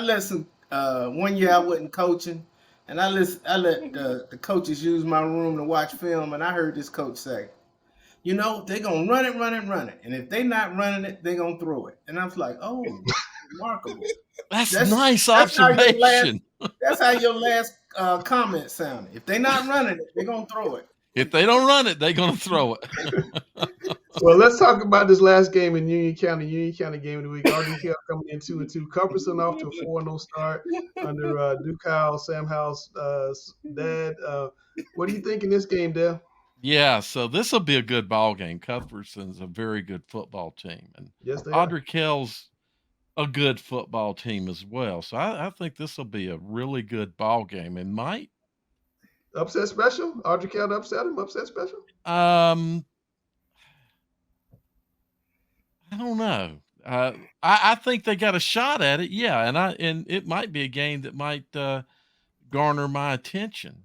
B: listened one year I wasn't coaching, and I let the coaches use my room to watch film, and I heard this coach say, they're going to run it. And if they're not running it, they're going to throw it. And I was like, oh, remarkable.
C: That's
B: That's
C: nice
B: that's how your last
C: observation.
B: that's how your last comment sounded. If they're not running it, they're gonna throw it.
C: If they don't run it, they're going to throw it.
A: Well, let's talk about this last game in Union County. Union County game of the week. RDK coming in 2-2. Culberson off to a 4-0 start under Duke Howell, Sam Howell's dad. What do you think in this game, Dale?
C: Yeah, so this will be a good ball game. Cuthbertson's a very good football team, and
A: Yes, they are.
C: Audrey Kell's a good football team as well. So I think this will be a really good ball game, and might
A: Upset special? Audrey Kell upset him? Upset special?
C: I don't know. I think they got a shot at it. Yeah, and it might be a game that might garner my attention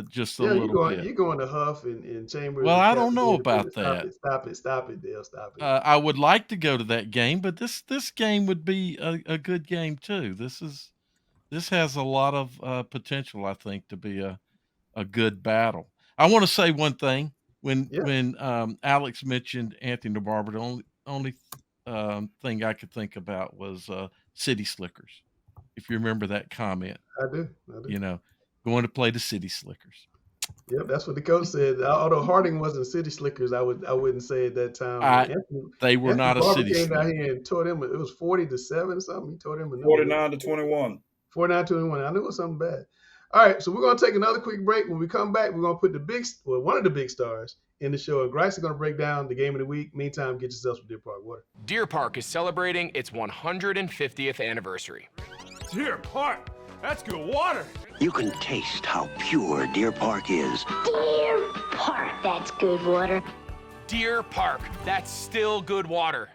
C: just a little bit.
A: You're going to Huff and Chambers.
C: Well,
A: and
C: I
A: Kell
C: don't know
A: together.
C: about
A: Stop
C: that.
A: it! Stop it! Stop it, Dale! Stop it!
C: I would like to go to that game, but this game would be a good game too. This has a lot of potential, I think, to be a good battle. I want to say one thing. When Alex mentioned Anthony DeBarber, the only thing I could think about was City Slickers. If you remember that comment,
A: I do.
C: You know, going to play the City Slickers.
A: Yep, that's what the coach said. Although Harding wasn't City Slickers, I wouldn't say at that time.
C: They were not a
A: Barber
C: City
A: came
C: Slicker.
A: down here and taught him. It was 40-7 or something. He taught him
D: 49-21.
A: 49-21. I knew it was something bad. All right, so we're gonna take another quick break. When we come back, we're gonna put one of the big stars in the show, and Grice is gonna break down the game of the week. Meantime, get yourself some Deer Park water.
F: Deer Park is celebrating its 150th anniversary.
G: Deer Park, that's good water.
H: You can taste how pure Deer Park is.
I: Deer Park, that's good water.
F: Deer Park, that's still good water.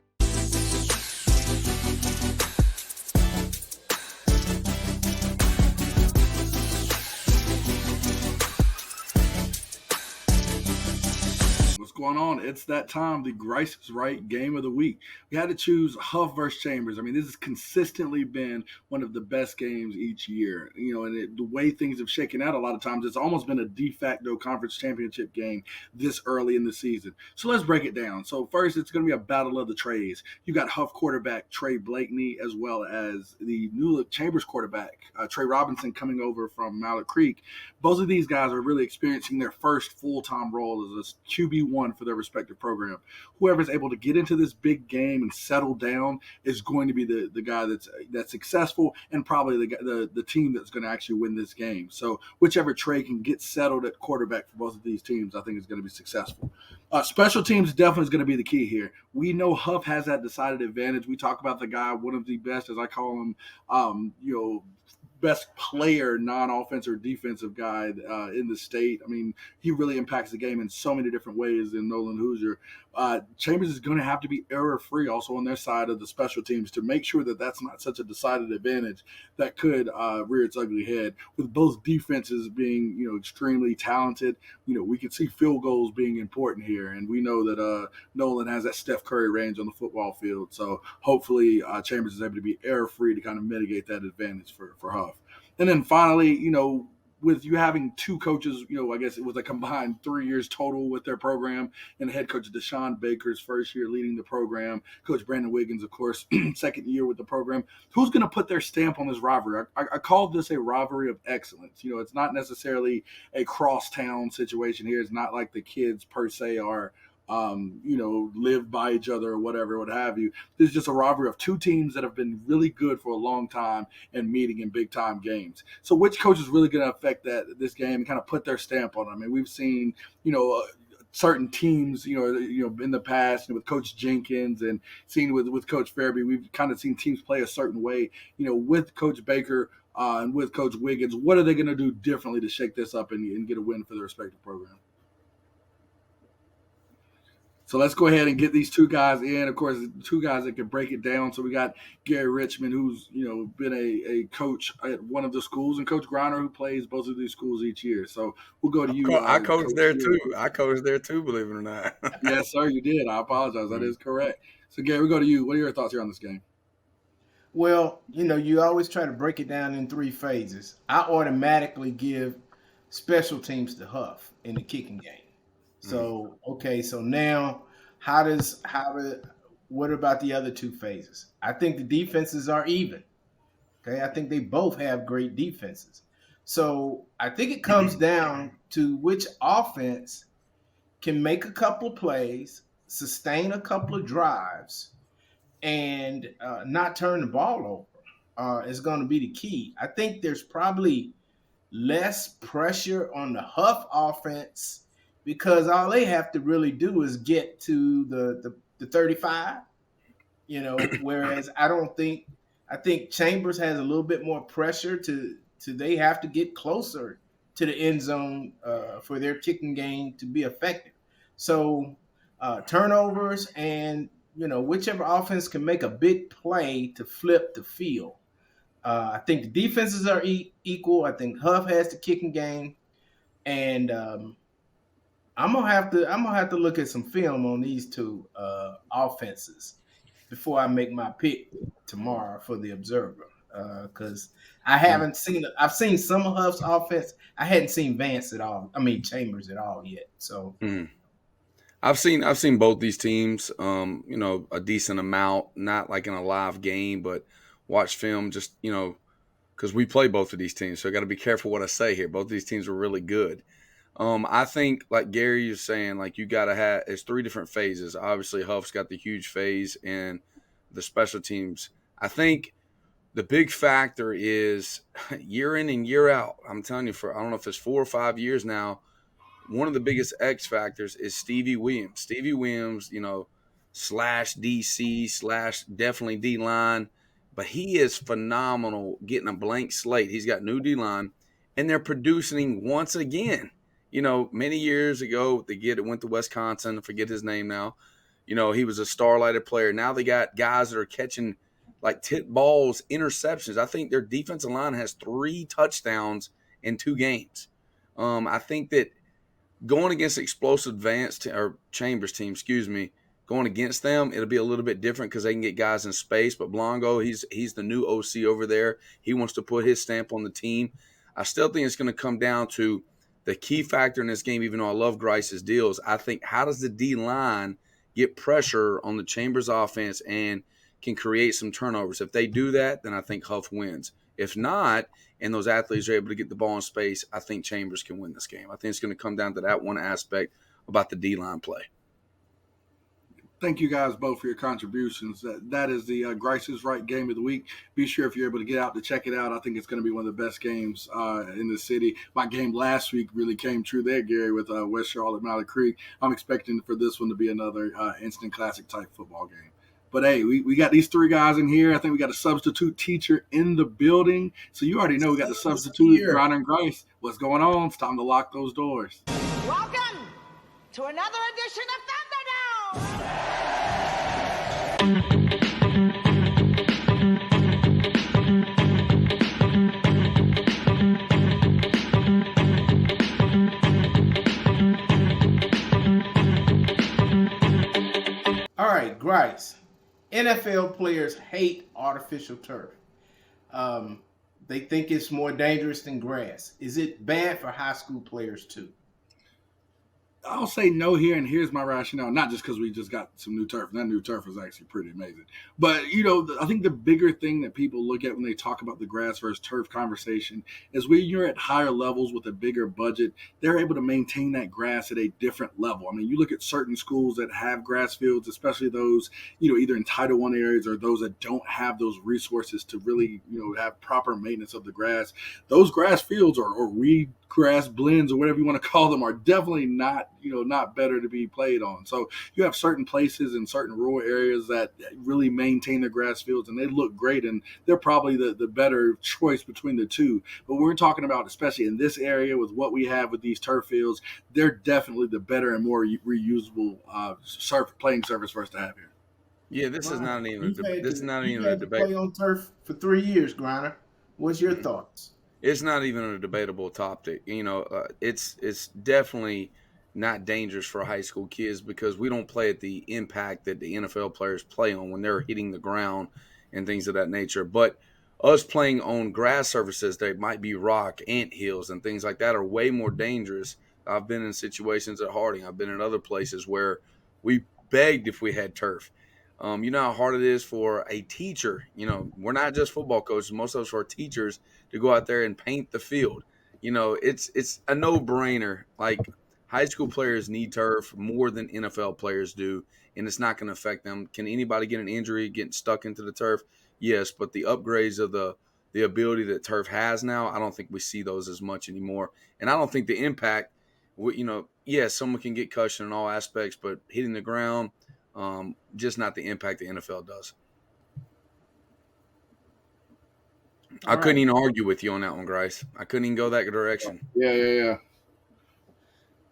K: What's going on? It's that time, the Grice is Right game of the week. We had to choose Huff versus Chambers. I mean, this has consistently been one of the best games each year. And the way things have shaken out a lot of times, it's almost been a de facto conference championship game this early in the season. So let's break it down. So first, it's going to be a battle of the Treys. You got Huff quarterback Trey Blakeney, as well as the new Chambers quarterback, Trey Robinson, coming over from Mallard Creek. Both of these guys are really experiencing their first full-time role as a QB1 for their respective program. Whoever's able to get into this big game and settle down is going to be the guy that's successful, and probably the team that's going to actually win this game. So whichever Trey can get settled at quarterback for both of these teams, I think is going to be successful. Special teams definitely is going to be the key here. We know Huff has that decided advantage. We talk about the guy, one of the best, as I call him, best player, non-offense or defensive guy in the state. I mean, he really impacts the game in so many different ways in Nolan Hoosier. Chambers is going to have to be error-free also on their side of the special teams to make sure that that's not such a decided advantage that could rear its ugly head. With both defenses being, extremely talented, we can see field goals being important here, and we know that Nolan has that Steph Curry range on the football field. So hopefully Chambers is able to be error-free to kind of mitigate that advantage for Huff. And then finally, with you having two coaches, I guess it was a combined 3 years total with their program, and head coach Deshaun Baker's first year leading the program, Coach Brandon Wiggins, of course, second year with the program. Who's going to put their stamp on this rivalry? I called this a rivalry of excellence. It's not necessarily a crosstown situation here. It's not like the kids per se are live by each other or whatever, what have you. This is just a rivalry of two teams that have been really good for a long time and meeting in big time games. So which coach is really going to affect this game and kind of put their stamp on it? I mean, we've seen, certain teams, in the past, with Coach Jenkins and seen with Coach Fairby, we've kind of seen teams play a certain way, with Coach Baker and with Coach Wiggins. What are they going to do differently to shake this up and get a win for their respective program? So let's go ahead and get these two guys in. Of course, two guys that can break it down. So we got Gary Richmond, who's been a coach at one of the schools, and Coach Griner, who plays both of these schools each year. So we'll go to you.
J: I coached there too. I coached there too, believe it or not.
K: Yes, sir, you did. I apologize. That is correct. So Gary, we'll go to you. What are your thoughts here on this game?
B: Well, you always try to break it down in three phases. I automatically give special teams to Huff in the kicking game. So, okay, so now what about the other two phases? I think the defenses are even. Okay, I think they both have great defenses. So I think it comes down to which offense can make a couple of plays, sustain a couple of drives, and not turn the ball over is going to be the key. I think there's probably less pressure on the Huff offense because all they have to really do is get to the 35, whereas I think Chambers has a little bit more pressure to they have to get closer to the end zone for their kicking game to be effective. So turnovers and whichever offense can make a big play to flip the field. I think the defenses are equal. I think Huff has the kicking game, and I'm gonna have to look at some film on these two offenses before I make my pick tomorrow for the Observer. Because I've seen some of Huff's offense. I hadn't seen Vance at all. I mean Chambers at all yet. So
J: I've seen both these teams, a decent amount, not like in a live game, but watch film just, because we play both of these teams. So I got to be careful what I say here. Both of these teams are really good. I think, like Gary is saying, like you got to have, it's three different phases. Obviously, Huff's got the huge phase and the special teams. I think the big factor is year in and year out. I'm telling you, I don't know if it's 4 or 5 years now, one of the biggest X factors is Stevie Williams. Stevie Williams, slash DC, slash definitely D-line, but he is phenomenal getting a blank slate. He's got new D-line, and they're producing once again. Many years ago, the kid that went to Wisconsin, I forget his name now, he was a starlighted player. Now they got guys that are catching like tip balls, interceptions. I think their defensive line has 3 touchdowns in 2 games. I think that going against explosive or Chambers team, going against them, it'll be a little bit different because they can get guys in space. But Blanco, he's the new OC over there. He wants to put his stamp on the team. I still think it's going to come down to the key factor in this game, even though I love Grice's deals. I think, how does the D-line get pressure on the Chambers offense and can create some turnovers? If they do that, then I think Huff wins. If not, and those athletes are able to get the ball in space, I think Chambers can win this game. I think it's going to come down to that one aspect about the D-line play.
K: Thank you guys both for your contributions. That is the Grice's Right game of the week. Be sure if you're able to get out to check it out. I think it's going to be one of the best games in the city. My game last week really came true there, Gary, with West Charlotte, Malley Creek. I'm expecting for this one to be another instant classic type football game. But, hey, we got these 3 guys in here. I think we got a substitute teacher in the building. So you already know we got the substitute, Griner and Grice. What's going on? It's time to lock those doors.
O: Welcome to another edition of Thunderdome.
B: All right, Grice. NFL players hate artificial turf. They think it's more dangerous than grass. Is it bad for high school players too?
K: I'll say no here, and here's my rationale. Not just because we just got some new turf. That new turf is actually pretty amazing. But, I think the bigger thing that people look at when they talk about the grass versus turf conversation is when you're at higher levels with a bigger budget, they're able to maintain that grass at a different level. I mean, you look at certain schools that have grass fields, especially those, either in Title I areas or those that don't have those resources to really, have proper maintenance of the grass. Those grass fields or weed grass blends or whatever you want to call them are definitely not better to be played on. So you have certain places in certain rural areas that really maintain their grass fields and they look great, and they're probably the better choice between the two. But we're talking about, especially in this area with what we have with these turf fields, they're definitely the better and more reusable playing surface for us to have here.
J: Yeah, this is not even a debate.
B: Play on turf for 3 years, Griner. What's your thoughts?
J: It's not even a debatable topic. It's definitely not dangerous for high school kids because we don't play at the impact that the NFL players play on when they're hitting the ground and things of that nature. But us playing on grass surfaces that might be rock, ant hills, and things like that are way more dangerous. I've been in situations at Harding. I've been in other places where we begged if we had turf. You know how hard it is for a teacher. You know, we're not just football coaches. Most of us are teachers to go out there and paint the field. You know, it's a no-brainer. Like high school players need turf more than NFL players do, and it's not going to affect them. Can anybody get an injury getting stuck into the turf? Yes, but the upgrades of the ability that turf has now, I don't think we see those as much anymore. And I don't think the impact, you know, yes, someone can get cushion in all aspects, but hitting the ground, just not the impact the NFL does. I couldn't even argue with you on that one, Grice. I couldn't even go that direction.
K: Yeah.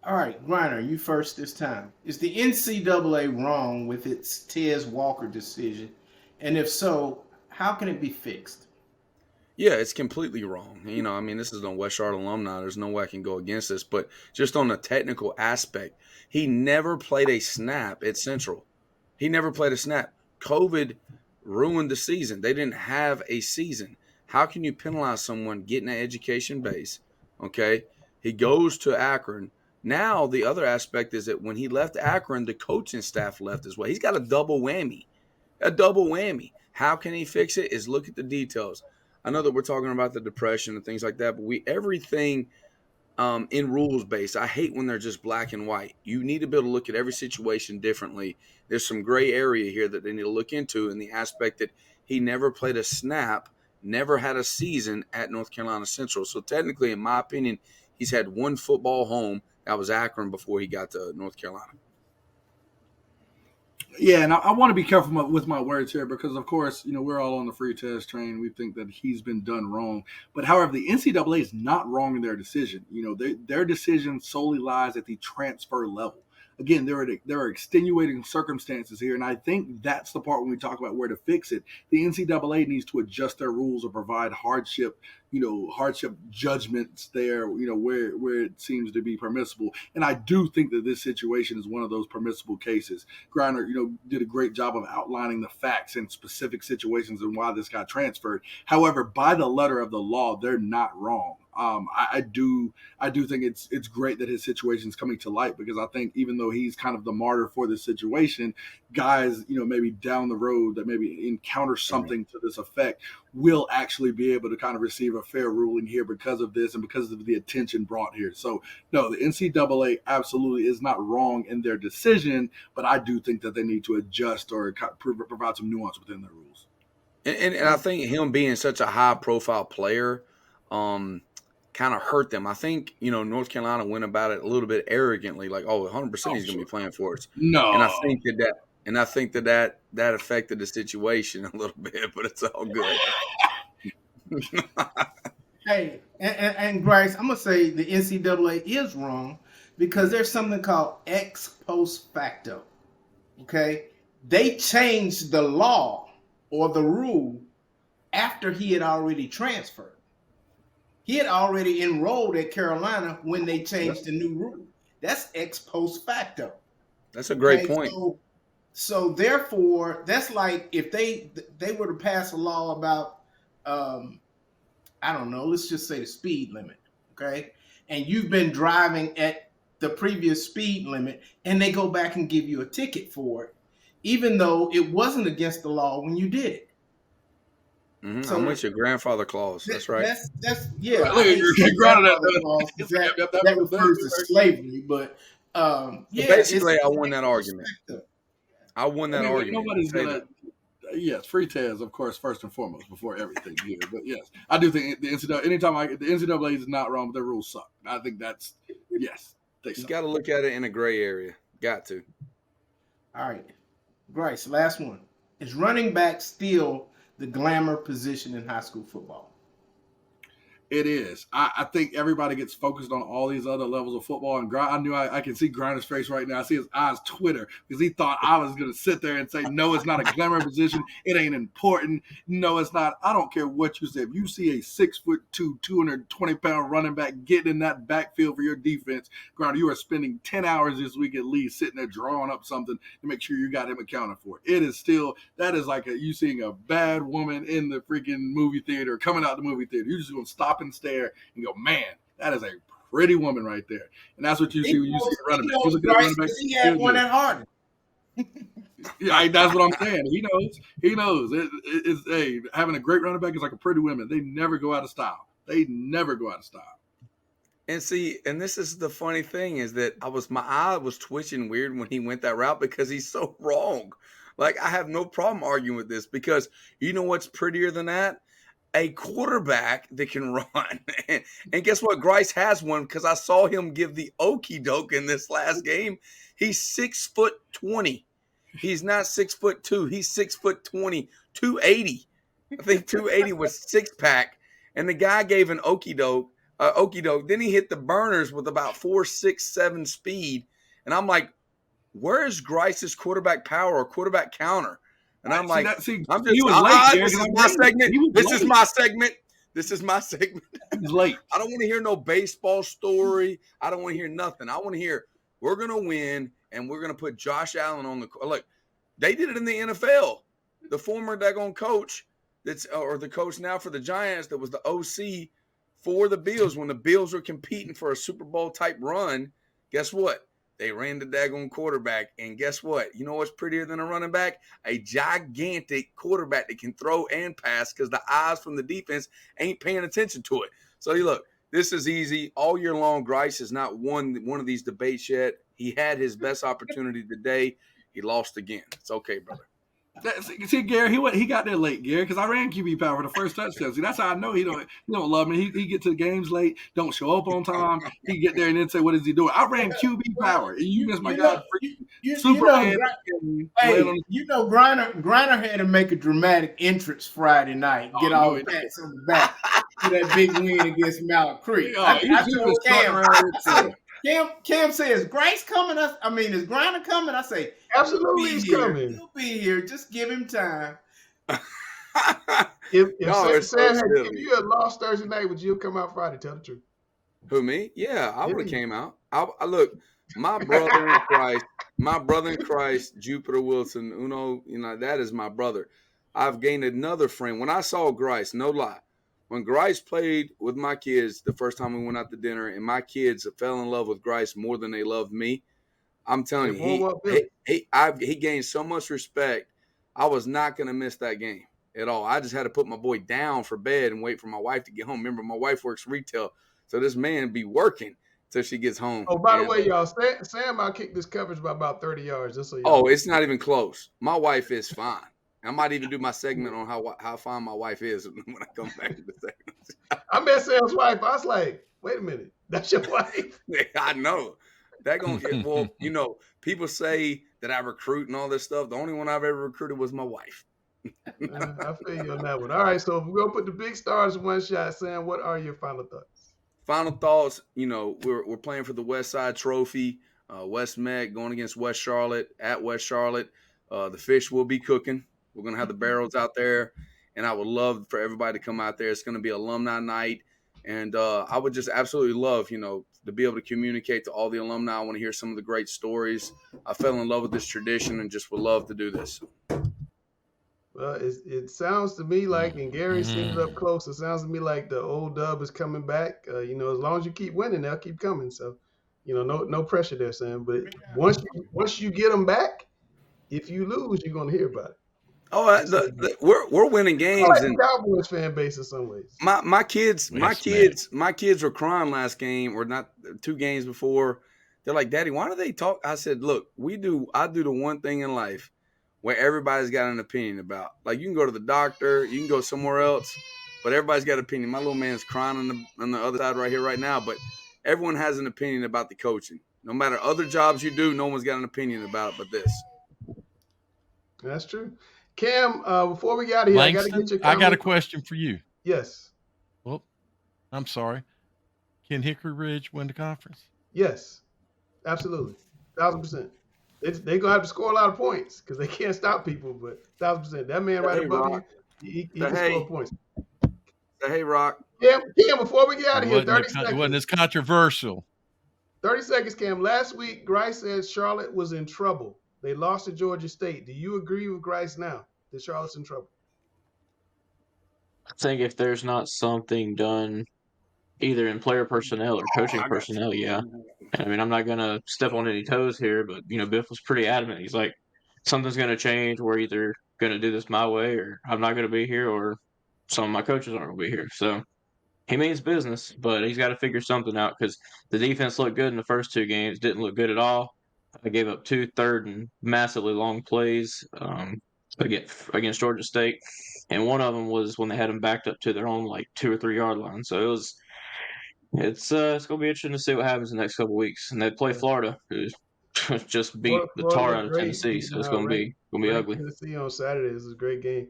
B: All right, Griner, you first this time. Is the NCAA wrong with its Tez Walker decision? And if so, how can it be fixed?
J: Yeah, it's completely wrong. You know, I mean, this is a West Charlotte alumni. There's no way I can go against this. But just on the technical aspect, he never played a snap at Central. He never played a snap. COVID ruined the season. They didn't have a season. How can you penalize someone getting an education base? Okay. He goes to Akron. Now, the other aspect is that when he left Akron, the coaching staff left as well. He's got a double whammy. A double whammy. How can he fix it? Is look at the details. I know that we're talking about the depression and things like that, but everything in rules based. I hate when they're just black and white. You need to be able to look at every situation differently. There's some gray area here that they need to look into in the aspect that he never played a snap, never had a season at North Carolina Central. So technically, in my opinion, he's had one football home. That was Akron before he got to North Carolina.
K: Yeah, and I want to be careful with my words here because, of course, you know, we're all on the free Tez train. We think that he's been done wrong. But, however, the NCAA is not wrong in their decision. You know, their decision solely lies at the transfer level. Again, there are extenuating circumstances here, and I think that's the part when we talk about where to fix it. The NCAA needs to adjust their rules or provide hardship judgments there, you know, where it seems to be permissible. And I do think that this situation is one of those permissible cases. Griner, you know, did a great job of outlining the facts and specific situations and why this got transferred. However, by the letter of the law, they're not wrong. I do think it's great that his situation is coming to light because I think even though he's kind of the martyr for this situation, guys, you know, maybe down the road that maybe encounter something to this effect will actually be able to kind of receive a fair ruling here because of this and because of the attention brought here. So, no, the NCAA absolutely is not wrong in their decision, but I do think that they need to adjust or provide some nuance within their rules.
J: And I think him being such a high-profile player kind of hurt them. I think, you know, North Carolina went about it a little bit arrogantly, like, 100% he's going to be playing for us.
K: No.
J: And I think that affected the situation a little bit, but it's all good.
B: Hey, and Bryce, I'm going to say the NCAA is wrong because there's something called ex post facto. Okay? They changed the law or the rule after he had already transferred. He had already enrolled at Carolina when they changed the new rule. That's ex post facto.
J: That's a great point.
B: So therefore, that's like if they were to pass a law about, I don't know, let's just say the speed limit, okay? And you've been driving at the previous speed limit, and they go back and give you a ticket for it, even though it wasn't against the law when you did it.
J: Mm-hmm. So I'm with your grandfather clause. That's right.
B: That's yeah.
K: Look at your grandfather clause.
B: That refers to slavery, but
J: yeah. Basically, I won that argument. I won that argument.
K: Nobody's gonna. Yes, free Tez, of course, first and foremost before everything here. But yes, I do think the NCAA. The NCAA is not wrong, but their rules suck. I think that's yes. They suck.
J: You got to look at it in a gray area. Got to.
B: All right, Bryce. Last one. Is running back still the glamour position in high school football?
K: It is. I think everybody gets focused on all these other levels of football. And I knew I can see Griner's face right now. I see his eyes twitter because he thought I was going to sit there and say, no, it's not a glamour position. It ain't important. No, it's not. I don't care what you say. If you see a 6'2", 220-pound running back getting in that backfield for your defense, Griner, you are spending 10 hours this week at least sitting there drawing up something to make sure you got him accounted for. It is still, that is like you seeing a bad woman in the freaking movie theater, coming out the movie theater. You're just going to stop and stare and go, man, that is a pretty woman right there. And that's what you see when you see a running back.
B: He had one at Harding.
K: Yeah, that's what I'm saying. He knows. He knows. Hey, having a great running back is like a pretty woman. They never go out of style. They never go out of style.
J: And see, and this is the funny thing is that my eye was twitching weird when he went that route because he's so wrong. Like I have no problem arguing with this because you know what's prettier than that? A quarterback that can run. And guess what? Grice has one because I saw him give the okey doke in this last game. He's 6'20". He's not 6'2". He's 6'20", 280. I think 280 was six pack. And the guy gave an okey doke. Then he hit the burners with about 4.67 speed. And I'm like, where is Grice's quarterback power or quarterback counter? And I'm like, I'm just,
K: he was late.
J: this is my segment. This is my segment. This is my segment.
K: He's late.
J: I don't want to hear no baseball story. I don't want to hear nothing. I want to hear we're going to win and we're going to put Josh Allen on the – look, they did it in the NFL. The former daggone coach or the coach now for the Giants that was the OC for the Bills when the Bills were competing for a Super Bowl type run, guess what? They ran the daggone quarterback, and guess what? You know what's prettier than a running back? A gigantic quarterback that can throw and pass because the eyes from the defense ain't paying attention to it. So, you look, this is easy. All year long, Grice has not won one of these debates yet. He had his best opportunity today. He lost again. It's okay, brother.
K: See, Gary, he got there late, Gary, because I ran QB power for the first touchdown. See, that's how I know he don't love me. He get to the games late, don't show up on time. He get there and then say, "What is he doing?" I ran QB power, and you missed my guy.
B: Superman. Griner had to make a dramatic entrance Friday night. Get all the pats on the back to that big win against Mallard Creek. I told Cam says, Grice coming? Is Griner coming? I say,
A: absolutely he's coming.
B: He'll be here. Just give him time.
A: If you had lost Thursday night, would you have come out Friday? Tell the truth.
J: Who, me? Yeah, I would have came out. I look, my brother in Christ, Jupiter Wilson, Uno, that is my brother. I've gained another friend. When I saw Grice, no lie, when Grice played with my kids the first time we went out to dinner, and my kids fell in love with Grice more than they loved me, I'm telling you, he gained so much respect. I was not going to miss that game at all. I just had to put my boy down for bed and wait for my wife to get home. Remember, my wife works retail, so this man be working till she gets home.
A: Oh, by the way, y'all, Sam outkicked this coverage by about 30 yards. Just so
J: it's not even close. My wife is fine. I might even do my segment on how fine my wife is when I come back to the segment.
A: I met Sam's wife. I was like, wait a minute, that's your wife?
J: I know. People say that I recruit and all this stuff. The only one I've ever recruited was my wife.
A: I feel you on that one. All right, so if we're gonna put the big stars in one shot, Sam, what are your final thoughts?
J: Final thoughts. We're playing for the West Side Trophy. West Met going against West Charlotte at West Charlotte. The fish will be cooking. We're gonna have the barrels out there, and I would love for everybody to come out there. It's gonna be alumni night, and I would just absolutely love, to be able to communicate to all the alumni. I want to hear some of the great stories. I fell in love with this tradition and just would love to do this.
A: Well, it sounds to me like, and Gary's seen it up close, it sounds to me like the old dub is coming back. As long as you keep winning, they'll keep coming. So, no pressure there, Sam. But once you get them back, if you lose, you're going to hear about it.
J: Oh, we're winning games.
A: Like the Cowboys fan base in some ways.
J: My kids were crying last game or not 2 games before. They're like, Daddy, why do they talk? I said, look, I do the one thing in life where everybody's got an opinion about. Like, you can go to the doctor, you can go somewhere else, but everybody's got an opinion. My little man's crying on the other side right here, right now, but everyone has an opinion about the coaching. No matter other jobs you do, no one's got an opinion about it but this.
A: That's true. Cam, before we get out of here,
C: Langston,
A: I got to get your comment.
C: I got a question for you.
A: Yes.
C: Well, I'm sorry. Can Hickory Ridge win the conference?
A: Yes, absolutely, 1,000%. They're going to have to score a lot of points because they can't stop people, but 1,000%. That man right above you, he can score points.
J: Hey, Rock.
A: Cam, before we get out of here, 30 seconds.
C: It wasn't as controversial.
A: 30 seconds, Cam. Last week, Grice said Charlotte was in trouble. They lost to Georgia State. Do you agree with Grice now that Charlotte's in trouble?
L: I think if there's not something done either in player personnel or coaching personnel, yeah. I'm not going to step on any toes here, but, Biff was pretty adamant. He's like, something's going to change. We're either going to do this my way, or I'm not going to be here, or some of my coaches aren't going to be here. So he means business, but he's got to figure something out because the defense looked good in the first 2 games, didn't look good at all. I gave up 2 third and massively long plays against Georgia State, and one of them was when they had them backed up to their own 2 or 3 yard line. So it's going to be interesting to see what happens in the next couple weeks. And they play Florida, who just beat the
A: Florida
L: tar
A: looked
L: out of
A: great
L: Tennessee. So
A: beating
L: it's going to be
A: ranked
L: ugly.
A: Tennessee on Saturday. This is a great game.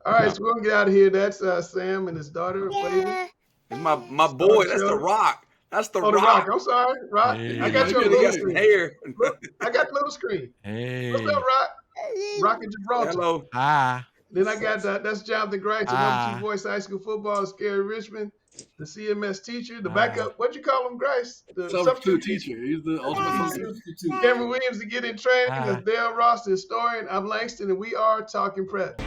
A: All right, so we're gonna get out of here. That's Sam and his daughter, Flavor.
J: And my boy, that's the Rock. That's the Rock.
A: I'm sorry, Rock.
C: Hey.
A: I got you on
J: He
A: little
J: got some
A: screen.
J: hair.
A: Look, I got the little screen.
C: Hey.
A: What's up, Rock? Rock and Gibraltar.
J: Hello.
C: Hi.
A: Then I got that's Jonathan Grice, the
C: Ah.
A: number 2 voice of high school football, Hickory Richmond, the CMS teacher, the backup. What'd you call him, Grice? The
K: Substitute teacher. He's the ultimate substitute.
A: Cameron Williams to get in training.
C: Ah.
A: That's Dale Ross, the historian. I'm Langston, and we are Talking Prep.